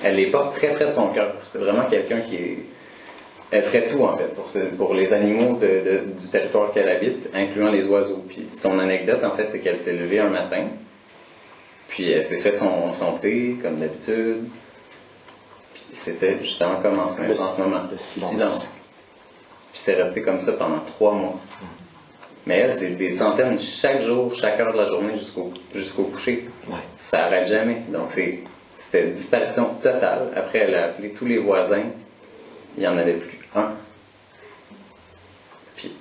Elle les porte très près de son cœur. C'est vraiment quelqu'un elle ferait tout, en fait, pour les animaux du territoire qu'elle habite, incluant les oiseaux. Puis son anecdote, en fait, c'est qu'elle s'est levée un matin, puis elle s'est fait son thé, comme d'habitude. Puis c'était justement comme en ce moment. Le silence. Puis c'est resté comme ça pendant 3 mois. Mais elle, c'est des centaines chaque jour, chaque heure de la journée jusqu'au coucher. Ça n'arrête jamais. Donc c'était une disparition totale. Après, elle a appelé tous les voisins. Il n'y en avait plus un. Puis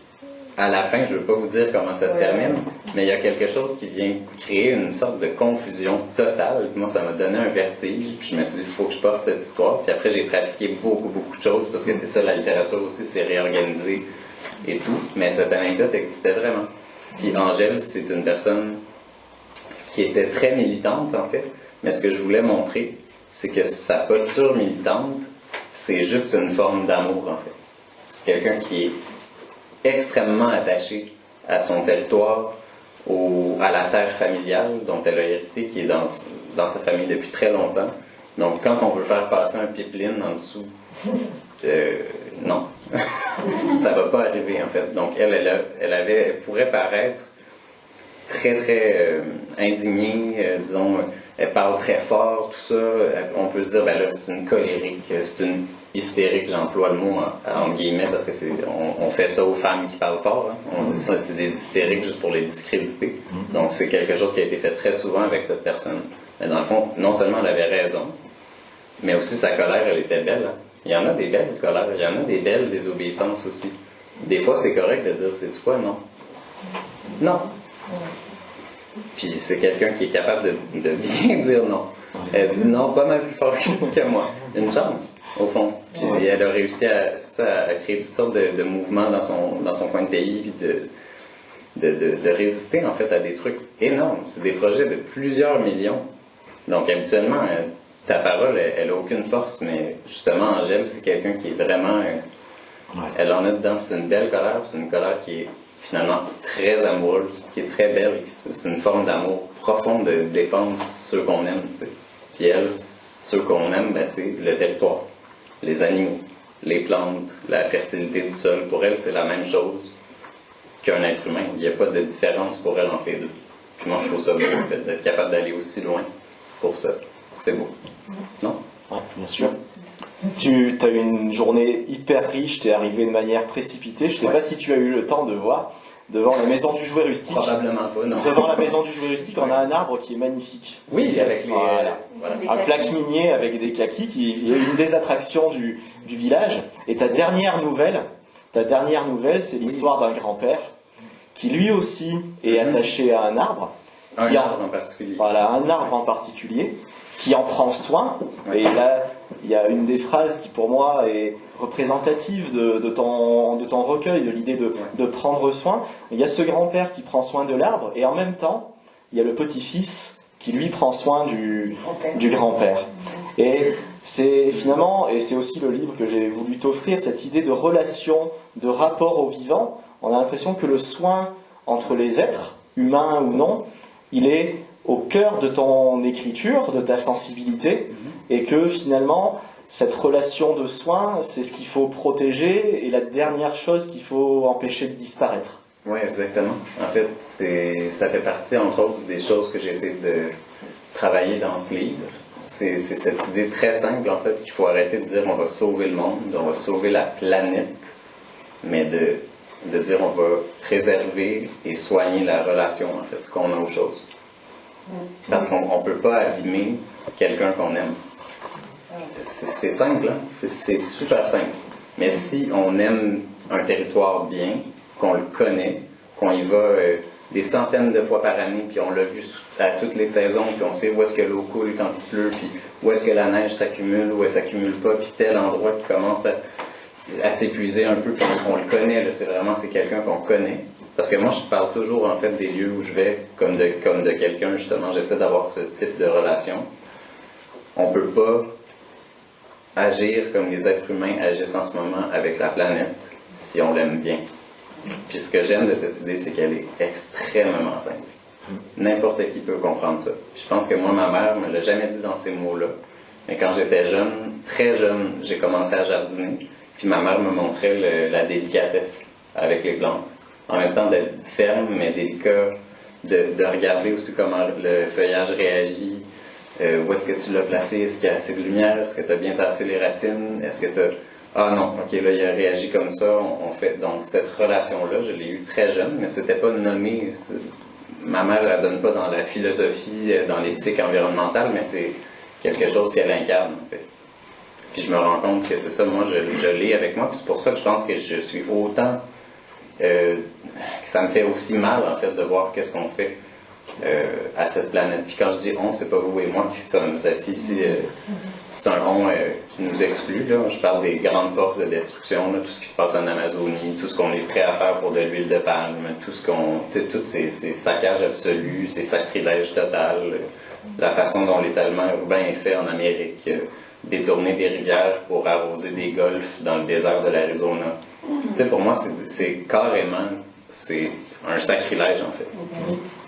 à la fin, je ne veux pas vous dire comment ça se termine, mais il y a quelque chose qui vient créer une sorte de confusion totale. Puis moi, ça m'a donné un vertige. Puis je me suis dit, il faut que je porte cette histoire. Puis après, j'ai pratiqué beaucoup de choses, parce que c'est ça, la littérature aussi, c'est réorganisé et tout. Mais cette anecdote existait vraiment. Puis Angèle, c'est une personne qui était très militante, en fait. Mais ce que je voulais montrer, c'est que sa posture militante, c'est juste une forme d'amour, en fait. C'est quelqu'un qui est extrêmement attaché à son territoire, à la terre familiale dont elle a hérité, qui est dans sa famille depuis très longtemps. Donc, quand on veut faire passer un pipeline en dessous, non. Ça va pas arriver, en fait. Donc, elle pourrait paraître très, très indignée, disons, elle parle très fort, tout ça. On peut se dire, ben là, c'est une colérique, c'est une hystérique, j'emploie le mot en guillemets, parce que on fait ça aux femmes qui parlent fort. Hein. On dit ça, c'est des hystériques juste pour les discréditer. Donc, c'est quelque chose qui a été fait très souvent avec cette personne. Mais dans le fond, non seulement elle avait raison, mais aussi sa colère, elle était belle. Hein. Il y en a des belles colères, il y en a des belles désobéissances aussi. Des fois, c'est correct de dire, c'est quoi, non? Non. Puis c'est quelqu'un qui est capable de bien dire non. Elle dit non pas mal plus fort que moi. Une chance, au fond. Puis elle a réussi à créer toutes sortes de mouvements dans son coin de pays, puis de résister en fait à des trucs énormes. C'est des projets de plusieurs millions. Donc habituellement, ta parole, elle a aucune force, mais justement, Angèle, c'est quelqu'un qui est vraiment... Elle en a dedans. C'est une belle colère, c'est une colère qui est finalement très amoureuse, qui est très belle. C'est une forme d'amour profond de défendre ceux qu'on aime. T'sais. Puis elle, ceux qu'on aime, ben, c'est le territoire, les animaux, les plantes, la fertilité du sol. Pour elle, c'est la même chose qu'un être humain. Il n'y a pas de différence pour elle entre les deux. Puis moi, je trouve ça beau, en fait, d'être capable d'aller aussi loin pour ça. C'est beau. Non? Oui, bien sûr. Tu as eu une journée hyper riche, tu es arrivé de manière précipitée. Je ne sais pas si tu as eu le temps de voir devant la maison du jouet rustique. Probablement pas, non. Devant la maison du jouet rustique, on a un arbre qui est magnifique. Oui, avec les... Voilà. Un plaque minier avec des kakis qui est une des attractions du village. Et ta dernière nouvelle, c'est l'histoire d'un grand-père qui lui aussi est attaché à un arbre. Un arbre en particulier. Voilà, un arbre en particulier, qui en prend soin. Ouais. Et là, il y a une des phrases qui pour moi est représentative de ton recueil, de l'idée de prendre soin. Il y a ce grand-père qui prend soin de l'arbre, et en même temps, il y a le petit-fils qui lui prend soin du grand-père. Et c'est finalement, et c'est aussi le livre que j'ai voulu t'offrir, cette idée de relation, de rapport au vivant. On a l'impression que le soin entre les êtres, humains ou non, il est au cœur de ton écriture, de ta sensibilité, et que finalement, cette relation de soin, c'est ce qu'il faut protéger, et la dernière chose qu'il faut empêcher de disparaître. Oui, exactement. En fait, ça fait partie, entre autres, des choses que j'essaie de travailler dans ce livre. C'est cette idée très simple, en fait, qu'il faut arrêter de dire on va sauver le monde, on va sauver la planète, mais de dire on va préserver et soigner la relation, en fait, qu'on a aux choses. Parce qu'on ne peut pas abîmer quelqu'un qu'on aime. C'est simple, hein? C'est super simple. Mais si on aime un territoire bien, qu'on le connaît, qu'on y va des centaines de fois par année, puis on l'a vu à toutes les saisons, puis on sait où est-ce que l'eau coule quand il pleut, puis où est-ce que la neige s'accumule, où elle s'accumule pas, puis tel endroit qui commence à s'épuiser un peu, puis on le connaît, là, c'est quelqu'un qu'on connaît. Parce que moi, je parle toujours, en fait, des lieux où je vais, comme de quelqu'un, justement, j'essaie d'avoir ce type de relation. On ne peut pas agir comme les êtres humains agissent en ce moment avec la planète si on l'aime bien. Puis ce que j'aime de cette idée, c'est qu'elle est extrêmement simple. N'importe qui peut comprendre ça. Je pense que moi, ma mère ne me l'a jamais dit dans ces mots-là. Mais quand j'étais jeune, très jeune, j'ai commencé à jardiner. Puis ma mère me montrait la délicatesse avec les plantes. En même temps d'être ferme, mais délicat, de regarder aussi comment le feuillage réagit, où est-ce que tu l'as placé, est-ce qu'il y a assez de lumière, est-ce que tu as bien tassé les racines, est-ce que tu as... Ah non, ok, là, il a réagi comme ça, on fait... Donc, cette relation-là, je l'ai eue très jeune, mais c'était pas nommé... Ma mère, elle donne pas dans la philosophie, dans l'éthique environnementale, mais c'est quelque chose qu'elle incarne, en fait. Puis je me rends compte que c'est ça, moi, je l'ai avec moi, puis c'est pour ça que je pense que je suis autant... que ça me fait aussi mal, en fait, de voir qu'est-ce qu'on fait à cette planète. Puis quand je dis on, c'est pas vous et moi qui sommes assis ici, c'est un on qui nous exclut, là. Je parle des grandes forces de destruction, là, tout ce qui se passe en Amazonie, tout ce qu'on est prêt à faire pour de l'huile de palme, tout ce qu'on... Tu sais, tous ces saccages absolus, ces sacrilèges total, la façon dont l'étalement urbain est fait en Amérique, détourner des rivières pour arroser des golfs dans le désert de l'Arizona. Tu sais, pour moi, c'est carrément, c'est un sacrilège, en fait.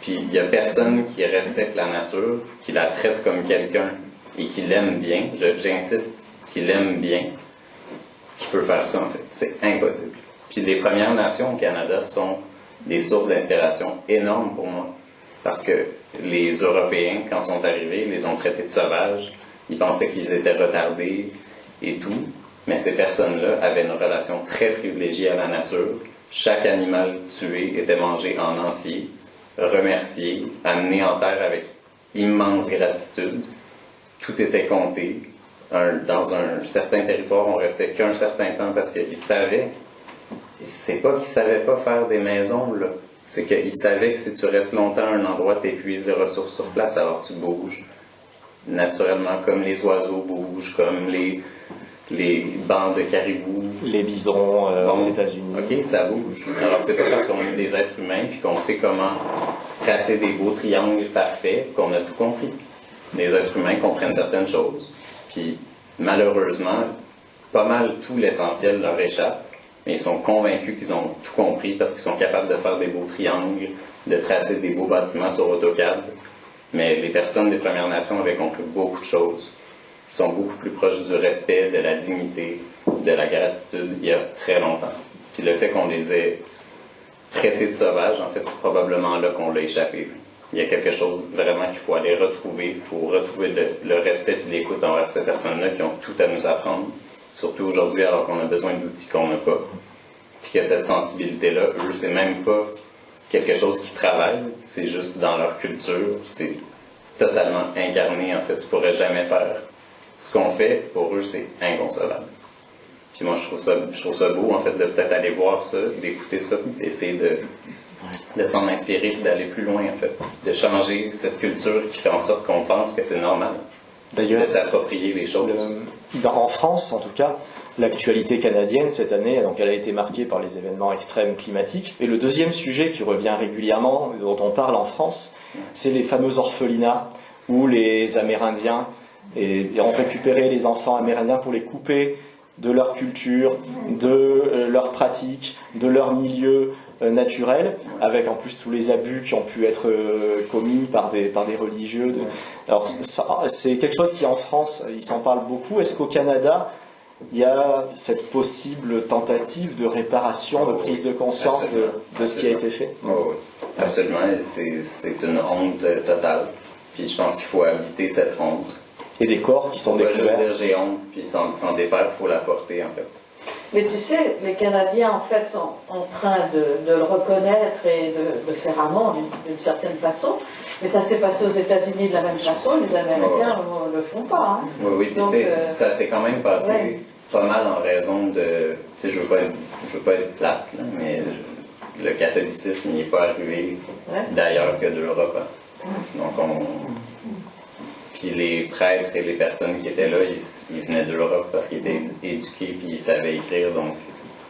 Puis, il n'y a personne qui respecte la nature, qui la traite comme quelqu'un et qui l'aime bien, j'insiste, qui l'aime bien, qui peut faire ça, en fait. C'est impossible. Puis, les Premières Nations au Canada sont des sources d'inspiration énormes pour moi. Parce que les Européens, quand ils sont arrivés, les ont traités de sauvages. Ils pensaient qu'ils étaient retardés et tout. Mais ces personnes-là avaient une relation très privilégiée à la nature. Chaque animal tué était mangé en entier, remercié, amené en terre avec immense gratitude. Tout était compté. Dans un certain territoire, on restait qu'un certain temps parce qu'ils savaient. C'est pas qu'ils savaient pas faire des maisons, là. C'est qu'ils savaient que si tu restes longtemps à un endroit, tu épuises les ressources sur place, alors tu bouges. Naturellement, comme les oiseaux bougent, comme les bandes de caribous. Les bisons aux États-Unis. OK, ça bouge. Alors, c'est pas parce qu'on est des êtres humains puis qu'on sait comment tracer des beaux triangles parfaits qu'on a tout compris. Les êtres humains comprennent certaines choses. Puis, malheureusement, pas mal tout l'essentiel leur échappe, mais ils sont convaincus qu'ils ont tout compris parce qu'ils sont capables de faire des beaux triangles, de tracer des beaux bâtiments sur AutoCAD. Mais les personnes des Premières Nations avaient compris beaucoup de choses. Ils sont beaucoup plus proches du respect, de la dignité, de la gratitude il y a très longtemps. Puis le fait qu'on les ait traités de sauvages, en fait, c'est probablement là qu'on l'a échappé. Il y a quelque chose vraiment qu'il faut aller retrouver. Il faut retrouver le respect et l'écoute envers ces personnes-là qui ont tout à nous apprendre. Surtout aujourd'hui, alors qu'on a besoin d'outils qu'on n'a pas. Puis que cette sensibilité-là, eux, c'est même pas quelque chose qui travaille, c'est juste dans leur culture, c'est totalement incarné, en fait. Tu pourrais jamais faire ce qu'on fait, pour eux, c'est inconcevable. Puis moi, je trouve ça beau, en fait, de peut-être aller voir ça, d'écouter ça, d'essayer de s'en inspirer, puis d'aller plus loin, en fait. De changer cette culture qui fait en sorte qu'on pense que c'est normal. D'ailleurs, de s'approprier les choses. En France, en tout cas, l'actualité canadienne cette année, donc elle a été marquée par les événements extrêmes climatiques. Et le deuxième sujet qui revient régulièrement, dont on parle en France, c'est les fameux orphelinats où les Amérindiens ont récupéré les enfants amérindiens pour les couper de leur culture, de leurs pratiques, de leur milieu naturel, avec en plus tous les abus qui ont pu être commis par des religieux. Alors c'est quelque chose qui en France, ils s'en parlent beaucoup. Est-ce qu'au Canada, il y a cette possible tentative de réparation, de prise de conscience de ce qui a été fait? Oh, oui, absolument. C'est une honte totale. Puis je pense qu'il faut habiter cette honte. Et des corps qui sont découverts. On va juste dire j'ai honte, puis s'en défaire, il faut la porter, en fait. Mais tu sais, les Canadiens, en fait, sont en train de le reconnaître et de faire amende d'une certaine façon. Mais ça s'est passé aux États-Unis de la même façon, les Américains ne le font pas. Hein. Oui, puis tu sais, ça s'est quand même passé pas mal en raison de... Tu sais, je veux pas être plate, là, mais le catholicisme n'est pas arrivé d'ailleurs que de l'Europe. Hein. Donc, Puis les prêtres et les personnes qui étaient là, ils venaient de l'Europe parce qu'ils étaient éduqués puis ils savaient écrire. Donc,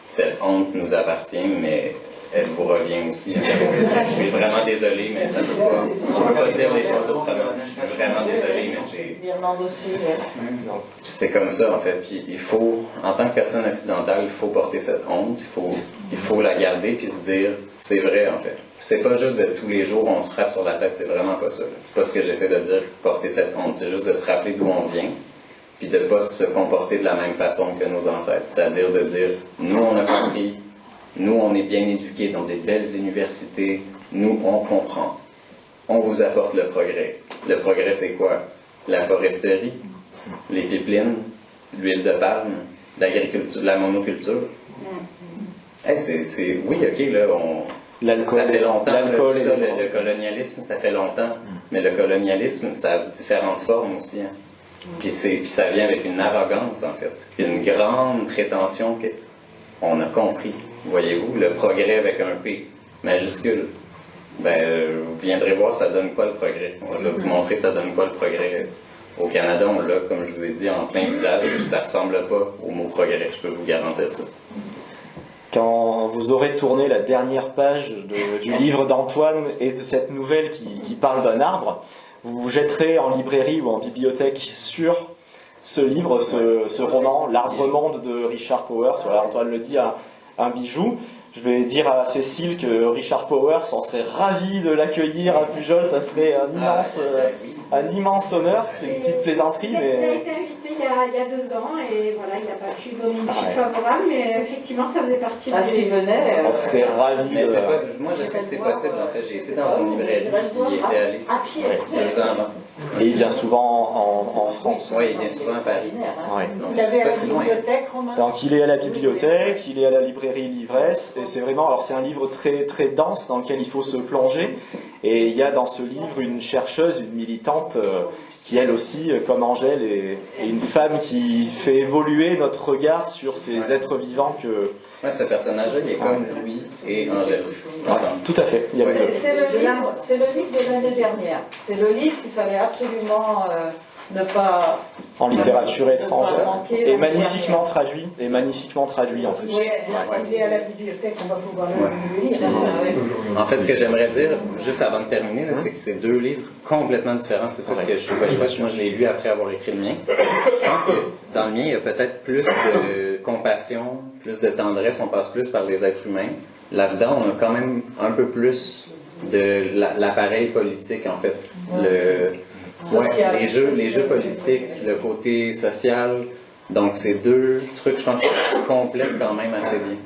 cette honte nous appartient, mais elle vous revient aussi. Je suis vraiment désolé, mais ça peut pas. On ne peut pas dire les choses autrement. Je suis vraiment désolé, mais c'est. L'Irlande aussi. C'est comme ça, en fait. Puis il faut, en tant que personne occidentale, il faut porter cette honte. Il faut la garder puis se dire, c'est vrai, en fait. C'est pas juste de tous les jours on se frappe sur la tête, c'est vraiment pas ça. C'est pas ce que j'essaie de dire, porter cette honte. C'est juste de se rappeler d'où on vient, puis de pas se comporter de la même façon que nos ancêtres. C'est-à-dire de dire, nous on a compris, nous on est bien éduqués dans des belles universités, nous on comprend. On vous apporte le progrès. Le progrès c'est quoi? La foresterie, les pipelines, l'huile de palme, l'agriculture, la monoculture. Hey, oui, ok, là, ça fait longtemps, le colonialisme, ça fait longtemps. Mais le colonialisme, ça a différentes formes aussi. Hein. Puis ça vient avec une arrogance, en fait. Puis une grande prétention qu'on a compris. Voyez-vous, le progrès avec un P majuscule. Vous viendrez voir, ça donne quoi le progrès. Moi, je vais vous montrer ça donne quoi le progrès. Au Canada, on l'a, comme je vous ai dit, en plein visage. Ça ne ressemble pas au mot progrès, je peux vous garantir ça. Quand vous aurez tourné la dernière page du livre d'Antoine et de cette nouvelle qui parle d'un arbre, vous vous jetterez en librairie ou en bibliothèque sur ce livre, ce roman, L'Arbre Monde de Richard Powers. Voilà, Antoine le dit, un bijou. Je vais dire à Cécile que Richard Powers en serait ravi de l'accueillir à Pujol, ça serait un immense honneur. C'est une petite plaisanterie. Il a été invité il y a 2 ans et voilà, il n'a pas pu donner une suite favorable, mais effectivement ça faisait partie de... s'il venait... On serait ravis. Moi je sais que c'est possible, en fait. J'ai été dans une librairie, il était allé à pied. 2 ans avant. Et il vient souvent en France. Oui, il vient souvent à Paris. Donc, Il avait à la si loin. bibliothèque, Romain. Donc il est à la bibliothèque, il est à la librairie L'Ivresse, et c'est vraiment, alors c'est un livre très très dense dans lequel il faut se plonger, et il y a dans ce livre une chercheuse, une militante qui elle aussi, comme Angèle, est une femme qui fait évoluer notre regard sur ces êtres vivants que... Ouais, ce personnage-là, il est comme Louis et Angèle. Tout à fait. Il y a C'est le livre de l'année dernière. C'est le livre qu'il fallait absolument ne pas... En littérature étrangère. manquer Et magnifiquement traduit. Et magnifiquement traduit en plus. Oui, il est à la bibliothèque, on va pouvoir le lire. En fait, ce que j'aimerais dire, juste avant de terminer, c'est que c'est deux livres complètement différents. C'est ça que je trouvais chouette. Moi, je l'ai lu après avoir écrit le mien. Je pense que dans le mien, il y a peut-être plus de compassion, plus de tendresse. On passe plus par les êtres humains. Là-dedans, on a quand même un peu plus de l'appareil politique, en fait. Les jeux politiques, le côté social. Donc, c'est deux trucs, je pense, qui complètent quand même assez bien.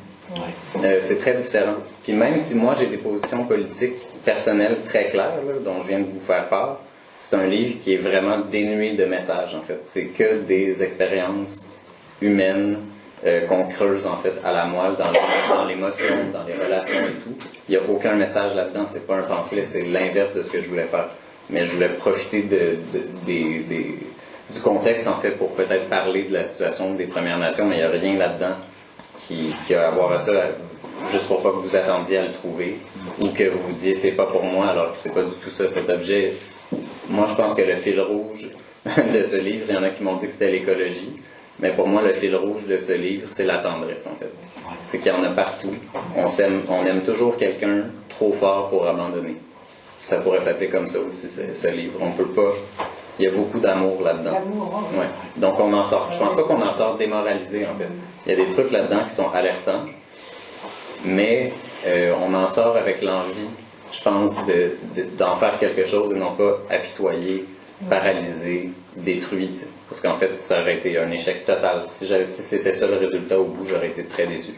C'est très différent. Puis même si moi, j'ai des positions politiques personnelles très claires, là, dont je viens de vous faire part, c'est un livre qui est vraiment dénué de messages, en fait. C'est que des expériences humaines qu'on creuse, en fait, à la moelle, dans l'émotion, dans les relations et tout. Il n'y a aucun message là-dedans. C'est pas un pamphlet, c'est l'inverse de ce que je voulais faire. Mais je voulais profiter du contexte, en fait, pour peut-être parler de la situation des Premières Nations, mais il n'y a rien là-dedans qui a à voir à ça, juste pour pas que vous attendiez à le trouver, ou que vous vous disiez c'est pas pour moi, alors que c'est pas du tout ça, cet objet. Moi, je pense que le fil rouge de ce livre, il y en a qui m'ont dit que c'était l'écologie, mais pour moi, le fil rouge de ce livre, c'est la tendresse, en fait. C'est qu'il y en a partout. On aime toujours quelqu'un trop fort pour abandonner. Ça pourrait s'appeler comme ça aussi, ce livre. On peut pas... Il y a beaucoup d'amour là-dedans. Ouais. Donc on en sort. Je pense pas qu'on en sort démoralisé, en fait. Il y a des trucs là-dedans qui sont alertants, mais on en sort avec l'envie, je pense, d'en faire quelque chose et non pas apitoyé, paralysé, détruit. Parce qu'en fait, ça aurait été un échec total. Si c'était ça le résultat au bout, j'aurais été très déçu.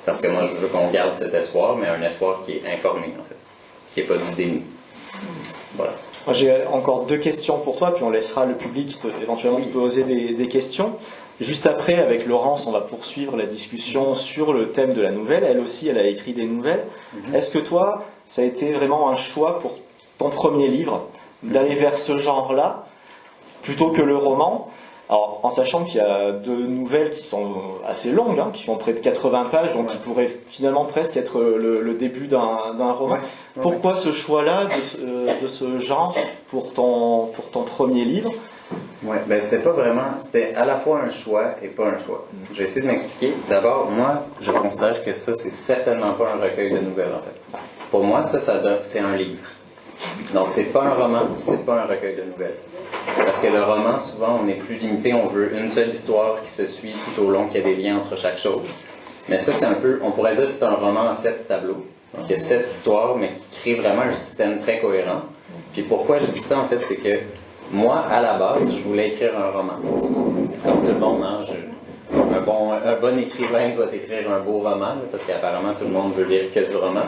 Parce que moi, je veux qu'on garde cet espoir, mais un espoir qui est informé, en fait. Qui n'est pas du déni. Voilà. Moi, j'ai encore 2 questions pour toi, puis on laissera le public éventuellement te poser des questions. Juste après, avec Laurence, on va poursuivre la discussion sur le thème de la nouvelle. Elle aussi, elle a écrit des nouvelles. Est-ce que toi, ça a été vraiment un choix pour ton premier livre, d'aller vers ce genre-là, plutôt que le roman? Alors, en sachant qu'il y a 2 nouvelles qui sont assez longues, qui font près de 80 pages, donc qui pourraient finalement presque être le début d'un roman. Pourquoi ce choix-là de ce genre pour ton premier livre? Ouais, ben c'était pas vraiment, c'était à la fois un choix et pas un choix. Je vais essayer de m'expliquer. D'abord, moi, je considère que ça, c'est certainement pas un recueil de nouvelles, en fait. Pour moi, c'est un livre. Donc, c'est pas un roman, c'est pas un recueil de nouvelles. Parce que le roman, souvent, on est plus limité, on veut une seule histoire qui se suit tout au long, qu'il y a des liens entre chaque chose. Mais ça, c'est un peu, on pourrait dire que c'est un roman en 7 tableaux. Donc, il y a 7 histoires, mais qui créent vraiment un système très cohérent. Puis pourquoi je dis ça, en fait, c'est que moi, à la base, je voulais écrire un roman. Comme tout le monde, un bon écrivain doit écrire un beau roman, là, parce qu'apparemment, tout le monde veut lire que du roman.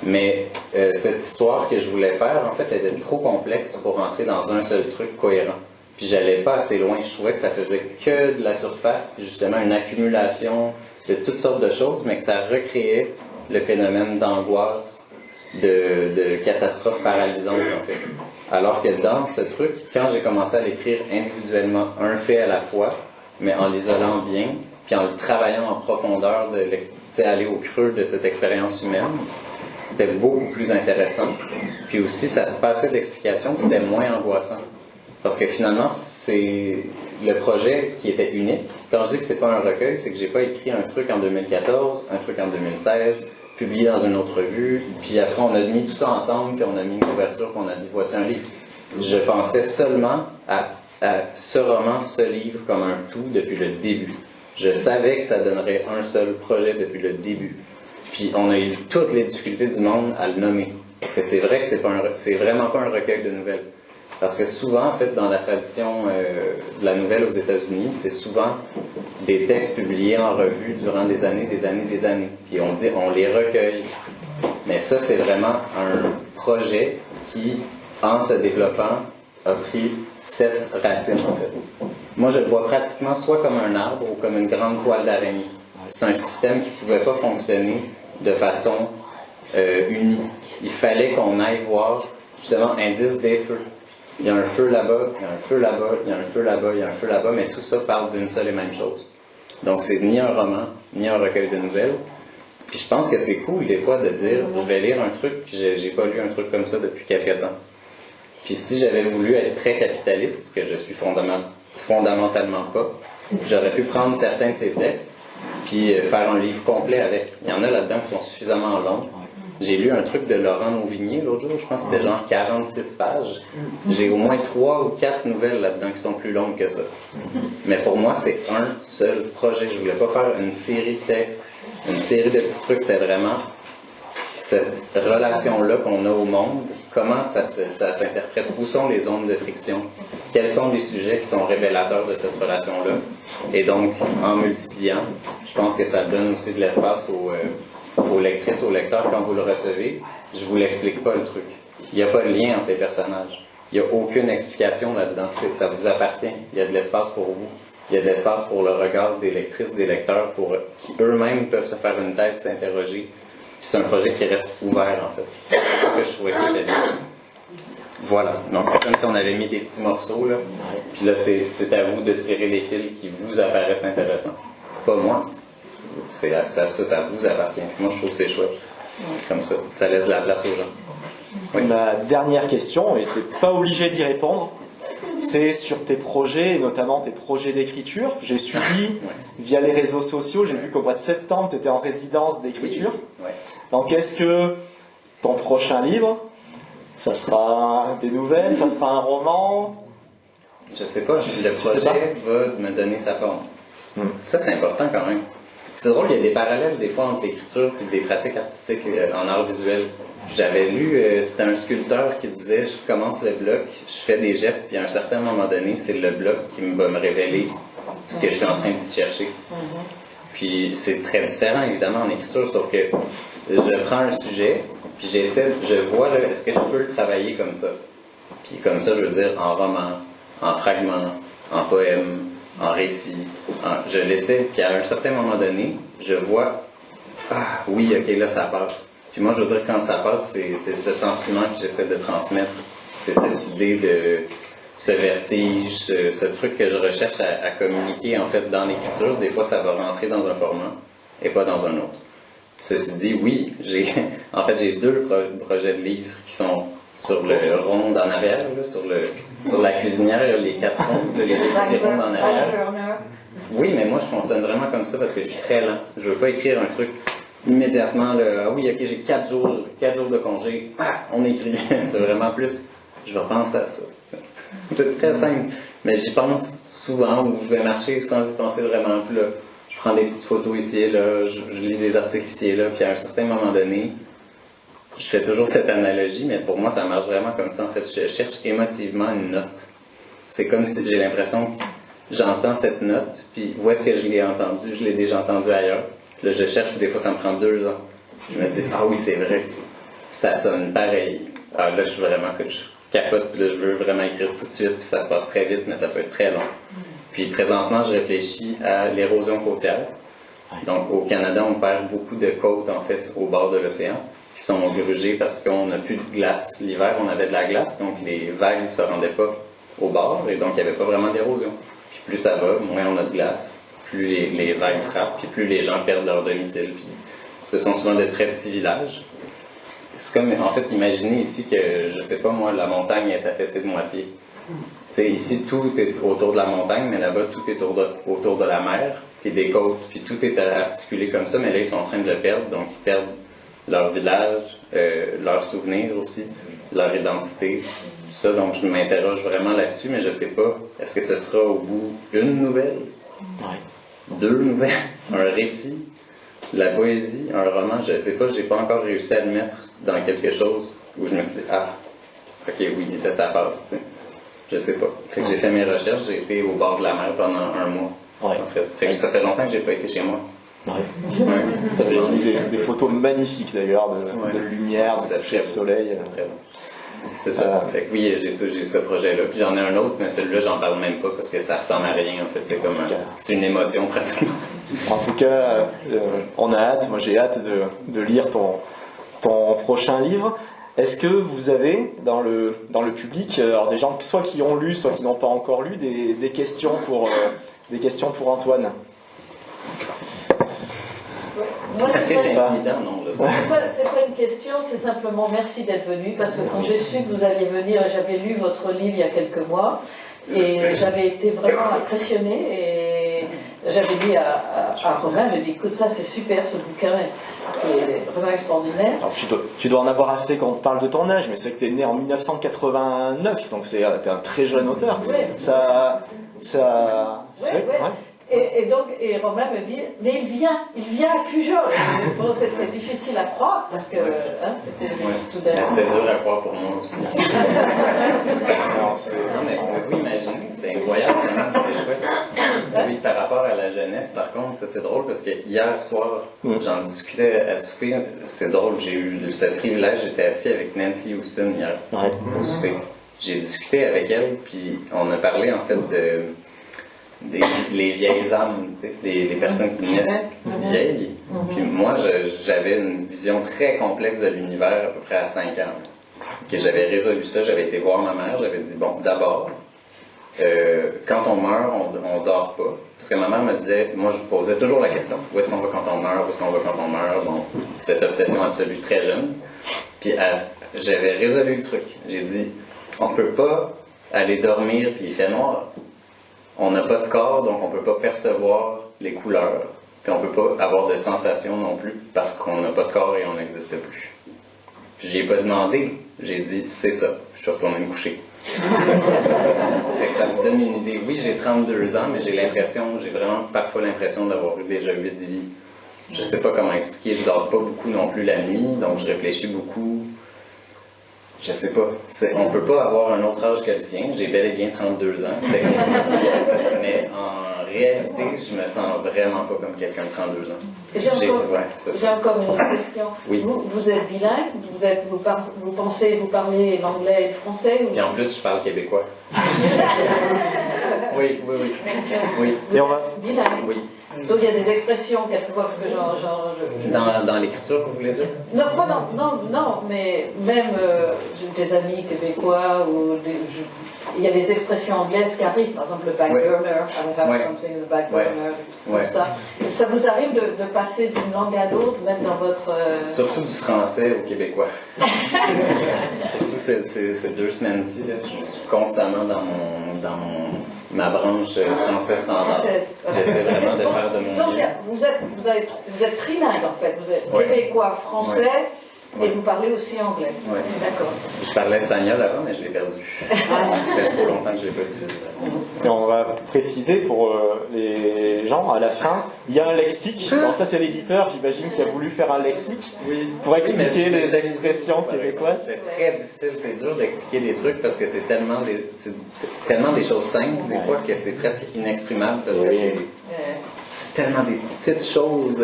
Mais cette histoire que je voulais faire, en fait, elle était trop complexe pour rentrer dans un seul truc cohérent. Puis j'allais pas assez loin. Je trouvais que ça faisait que de la surface, puis justement une accumulation de toutes sortes de choses, mais que ça recréait le phénomène d'angoisse, de catastrophe paralysante, en fait. Alors que dans ce truc, quand j'ai commencé à l'écrire individuellement, un fait à la fois, mais en l'isolant bien, puis en le travaillant en profondeur, aller au creux de cette expérience humaine, c'était beaucoup plus intéressant. Puis aussi, ça se passait d'explications, c'était moins angoissant. Parce que finalement, c'est le projet qui était unique. Quand je dis que c'est pas un recueil, c'est que j'ai pas écrit un truc en 2014, un truc en 2016, publié dans une autre revue, puis après on a mis tout ça ensemble, puis on a mis une couverture, puis on a dit voici un livre. Je pensais seulement à ce roman, ce livre comme un tout depuis le début. Je savais que ça donnerait un seul projet depuis le début. Puis on a eu toutes les difficultés du monde à le nommer. Parce que c'est vrai que c'est vraiment pas un recueil de nouvelles. Parce que souvent, en fait, dans la tradition de la nouvelle aux États-Unis, c'est souvent des textes publiés en revue durant des années. Puis on dit, on les recueille. Mais ça, c'est vraiment un projet qui, en se développant, a pris 7 racines, en fait. Moi, je le vois pratiquement soit comme un arbre ou comme une grande toile d'araignée. C'est un système qui ne pouvait pas fonctionner de façon unie. Il fallait qu'on aille voir, justement, indice des feux. il y a un feu là-bas, il y a un feu là-bas, il y a un feu là-bas, il y a un feu là-bas, mais tout ça parle d'une seule et même chose. Donc c'est ni un roman, ni un recueil de nouvelles. Puis je pense que c'est cool des fois de dire, je vais lire un truc, puis j'ai pas lu un truc comme ça depuis quelque temps. Puis si j'avais voulu être très capitaliste, ce que je suis fondamentalement pas, j'aurais pu prendre certains de ces textes, puis faire un livre complet avec. Il y en a là-dedans qui sont suffisamment longs. J'ai lu un truc de Laurent Mauvigné l'autre jour, je pense que c'était genre 46 pages. J'ai au moins 3 ou 4 nouvelles là-dedans qui sont plus longues que ça. Mais pour moi, c'est un seul projet. Je voulais pas faire une série de textes, une série de petits trucs. C'était vraiment cette relation-là qu'on a au monde. Comment ça s'interprète? Où sont les zones de friction? Quels sont les sujets qui sont révélateurs de cette relation-là? Et donc, en multipliant, je pense que ça donne aussi de l'espace aux lectrices, aux lecteurs, quand vous le recevez. Je vous l'explique pas le truc. Il n'y a pas de lien entre les personnages. Il n'y a aucune explication là-dedans. Ça vous appartient. Il y a de l'espace pour vous. Il y a de l'espace pour le regard des lectrices, des lecteurs, qui eux-mêmes peuvent se faire une tête, s'interroger. Puis c'est un projet qui reste ouvert, en fait. C'est ça que je trouvais qui était bien. Voilà. Donc c'est comme si on avait mis des petits morceaux, là. Puis là, c'est à vous de tirer les fils qui vous apparaissent intéressants. Pas moi. Ça vous appartient. Moi, je trouve que c'est chouette. Comme ça. Ça laisse de la place aux gens. Oui. Ma dernière question, et tu n'es pas obligé d'y répondre, c'est sur tes projets, et notamment tes projets d'écriture. J'ai suivi via les réseaux sociaux, j'ai vu qu'au mois de septembre, tu étais en résidence d'écriture. Oui. Donc, est-ce que ton prochain livre, ça sera des nouvelles, ça sera un roman? Je sais pas. Le projet va me donner sa forme. Ça, c'est important quand même. C'est drôle, il y a des parallèles des fois entre l'écriture et des pratiques artistiques en art visuel. J'avais lu, c'était un sculpteur qui disait, je commence le bloc, je fais des gestes, puis à un certain moment donné, c'est le bloc qui va me révéler ce que je suis en train d'y chercher. Puis c'est très différent, évidemment, en écriture, sauf que je prends un sujet, puis je vois, là, est-ce que je peux le travailler comme ça? Puis comme ça, je veux dire, en roman, en fragment, en poème, en récit. Je l'essaie, puis à un certain moment donné, je vois, ah oui, ok, là, ça passe. Puis moi, je veux dire, quand ça passe, c'est ce sentiment que j'essaie de transmettre. C'est cette idée de ce vertige, ce truc que je recherche à communiquer, en fait, dans l'écriture. Des fois, ça va rentrer dans un format et pas dans un autre. Ceci dit, oui, j'ai 2 projets de livres qui sont sur le rond en arrière, là, sur la cuisinière, là, les 4 ronds, là, les petits ronds en arrière. Oui, mais moi, je fonctionne vraiment comme ça parce que je suis très lent. Je veux pas écrire un truc immédiatement, là, ah oui, ok, j'ai 4 jours de congé, on écrit. C'est vraiment plus, je vais penser à ça. C'est très simple, mais j'y pense souvent où je vais marcher sans y penser vraiment. Puis là, je prends des petites photos ici et là, je lis des articles ici et là, puis à un certain moment donné, je fais toujours cette analogie, mais pour moi, ça marche vraiment comme ça. En fait, je cherche émotivement une note. C'est comme si j'ai l'impression que j'entends cette note, puis où est-ce que je l'ai entendue? Je l'ai déjà entendue ailleurs. Puis là, je cherche, puis des fois, ça me prend 2 ans. Je me dis, ah oui, c'est vrai, ça sonne pareil. Alors là, je suis vraiment que je capote, puis là, je veux vraiment écrire tout de suite, puis ça se passe très vite, mais ça peut être très long. Puis présentement, je réfléchis à l'érosion côtière. Donc, au Canada, on perd beaucoup de côtes, en fait, au bord de l'océan, qui sont grugées parce qu'on n'a plus de glace. L'hiver, on avait de la glace, donc les vagues ne se rendaient pas au bord, et donc il n'y avait pas vraiment d'érosion. Puis plus ça va, moins on a de glace, plus les vagues frappent, puis plus les gens perdent leur domicile. Puis ce sont souvent de très petits villages. C'est comme, en fait, imaginez ici que, je sais pas moi, la montagne est affaissée de moitié. Tu sais, ici, tout est autour de la montagne, mais là-bas, tout est autour de la mer, puis des côtes, puis tout est articulé comme ça, mais là, ils sont en train de le perdre, donc ils perdent leur village, leurs souvenirs aussi, leur identité, tout ça. Donc je m'interroge vraiment là-dessus, mais je sais pas, est-ce que ce sera au bout une nouvelle, 2 nouvelles, un récit, de la poésie, un roman, je sais pas, j'ai pas encore réussi à le mettre dans quelque chose où je me suis dit, ah, ok, oui, là ça passe, tu sais. Je sais pas. Fait que j'ai fait mes recherches, j'ai été au bord de la mer pendant 1 mois, en fait. Fait que ça fait longtemps que j'ai pas été chez moi. Tu avais mis des photos magnifiques d'ailleurs, de lumière, de coucher de soleil. C'est ça. Fait que oui, j'ai ce projet-là. Puis j'en ai un autre, mais celui-là, j'en parle même pas parce que ça ressemble à rien, en fait. C'est comme c'est une émotion pratiquement. En tout cas, on a hâte, moi j'ai hâte de lire ton prochain livre. Est-ce que vous avez dans le public alors des gens soit qui ont lu, soit qui n'ont pas encore lu, des questions pour Antoine? Moi, C'est c'est pas, intimidant, non? c'est pas une question, c'est simplement merci d'être venu, parce que quand j'ai su que vous alliez venir, j'avais lu votre livre il y a quelques mois, et j'avais été vraiment impressionnée, et j'avais dit à Romain, j'ai dit, écoute, ça c'est super ce bouquin, c'est vraiment extraordinaire. Alors, tu dois en avoir assez quand on te parle de ton âge, mais c'est que tu es né en 1989, donc tu es un très jeune auteur. Ouais. Et Romain me dit, mais il vient à Pujol. Bon, c'était difficile à croire, parce que c'était tout d'un coup. C'était dur à croire pour moi aussi. Non, mais pouvez-vous imaginer, c'est incroyable, c'est chouette. Oui, par rapport à la jeunesse, par contre, ça c'est drôle, parce que hier soir, j'en discutais à souper, c'est drôle, j'ai eu ce privilège, j'étais assis avec Nancy Houston hier, au souper. J'ai discuté avec elle, puis on a parlé en fait les vieilles âmes, tu sais, les personnes qui naissent vieilles. Puis moi, j'avais une vision très complexe de l'univers à peu près à 5 ans. Que j'avais résolu ça, j'avais été voir ma mère, j'avais dit, bon, d'abord, quand on meurt, on dort pas. Parce que ma mère me disait, moi je posais toujours la question, où est-ce qu'on va quand on meurt, où est-ce qu'on va quand on meurt, bon, cette obsession absolue très jeune. Puis j'avais résolu le truc. J'ai dit, on peut pas aller dormir puis il fait noir. On n'a pas de corps, donc on ne peut pas percevoir les couleurs. Puis on ne peut pas avoir de sensations non plus, parce qu'on n'a pas de corps et on n'existe plus. J'y ai pas demandé, j'ai dit, c'est ça. Je suis retourné me coucher. Fait que ça vous donne une idée. Oui, j'ai 32 ans, mais j'ai vraiment parfois l'impression d'avoir eu déjà 8 vies. Je sais pas comment expliquer, je dors pas beaucoup non plus la nuit, donc je réfléchis beaucoup. Je sais pas. On peut pas avoir un autre âge que le sien. J'ai bel et bien 32 ans. Mais en réalité, je me sens vraiment pas comme quelqu'un de 32 ans. J'ai encore une autre question. Oui. Vous êtes bilingue, vous pensez, vous parlez l'anglais et le français ou... Et en plus, je parle québécois. Oui. Vous êtes bilingue. Oui. Donc il y a des expressions quelquefois, parce que Dans l'écriture, vous voulez dire? Non, mais même j'ai des amis québécois, il y a des expressions anglaises qui arrivent, par exemple le back burner, I have something in the back burner, comme ça. Ça vous arrive de passer d'une langue à l'autre, même dans votre... Surtout du français au québécois. Surtout ces 2 semaines-ci, je suis constamment dans ma branche français standard. J'essaie vraiment de faire de mon mieux. Donc vous êtes trilingue en fait, vous êtes québécois, français, et vous parlez aussi anglais. Oui. D'accord. Je parlais espagnol avant, mais je l'ai perdu. Ça fait trop longtemps que je ne l'ai pas utilisé. Et on va préciser pour les gens, à la fin, il y a un lexique. Alors ça c'est l'éditeur, j'imagine, qui a voulu faire un lexique pour expliquer les expressions québécoises. C'est très difficile, c'est dur d'expliquer des trucs parce que c'est tellement des choses simples des fois que c'est presque inexprimable parce que c'est tellement des petites choses,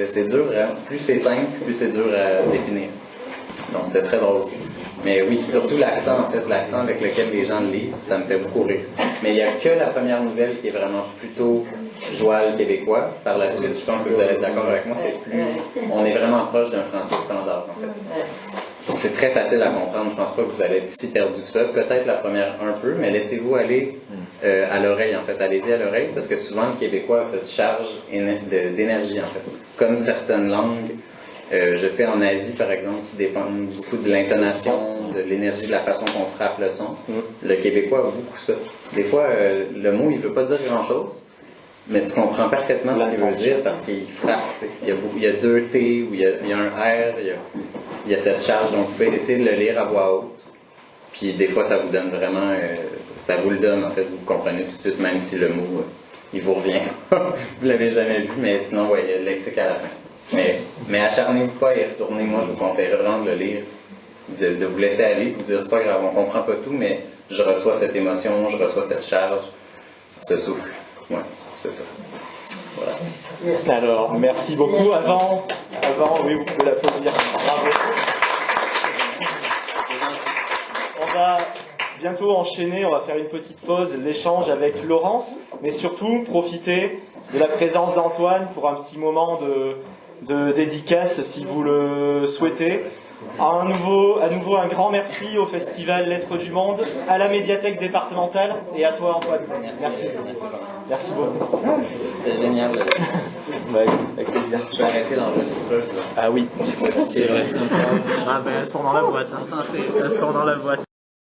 c'est dur, hein? Plus c'est simple, plus c'est dur à définir. Donc c'était très drôle. Mais oui, surtout l'accent, en fait, l'accent avec lequel les gens le lisent, ça me fait beaucoup rire. Mais il n'y a que la première nouvelle qui est vraiment plutôt joual québécois. Par la suite, je pense que vous allez être d'accord avec moi, on est vraiment proche d'un français standard, en fait. C'est très facile à comprendre, je pense pas que vous allez être si perdu que ça. Peut-être la première un peu, mais laissez-vous aller à l'oreille, en fait. Allez-y à l'oreille, parce que souvent, le québécois a cette charge d'énergie, en fait. Comme certaines langues, je sais en Asie, par exemple, qui dépendent beaucoup de l'intonation, de l'énergie, de la façon qu'on frappe le son. Le québécois a beaucoup ça. Des fois, le mot, il veut pas dire grand-chose, mais tu comprends parfaitement ce qu'il veut dire parce qu'il frappe. Il y a 2 T, ou il y a un R, il y a cette charge, donc vous pouvez essayer de le lire à voix haute. Puis des fois, ça vous donne vraiment... ça vous le donne, en fait, vous comprenez tout de suite, même si le mot, il vous revient. Vous l'avez jamais vu, mais sinon, il y a le lexique à la fin. Mais acharnez-vous pas à y retourner. Moi, je vous conseillerais vraiment de le lire, de vous laisser aller, de vous dire, c'est pas grave, on comprend pas tout, mais je reçois cette émotion, je reçois cette charge, ce souffle. Ouais, c'est ça. Voilà. Alors, merci beaucoup. Avant, oui, vous pouvez l'applaudir. Bravo. On va bientôt enchaîner, on va faire une petite pause, l'échange avec Laurence, mais surtout profiter de la présence d'Antoine pour un petit moment de dédicace si vous le souhaitez. À nouveau un grand merci au Festival Lettres du Monde, à la médiathèque départementale et à toi Antoine. Merci. Merci beaucoup. C'était génial. Bah écoute, avec plaisir. Je peux arrêter l'enregistreur. Ah oui, c'est vrai. Ah ben, elles sont dans la boîte. Elles sont dans la boîte.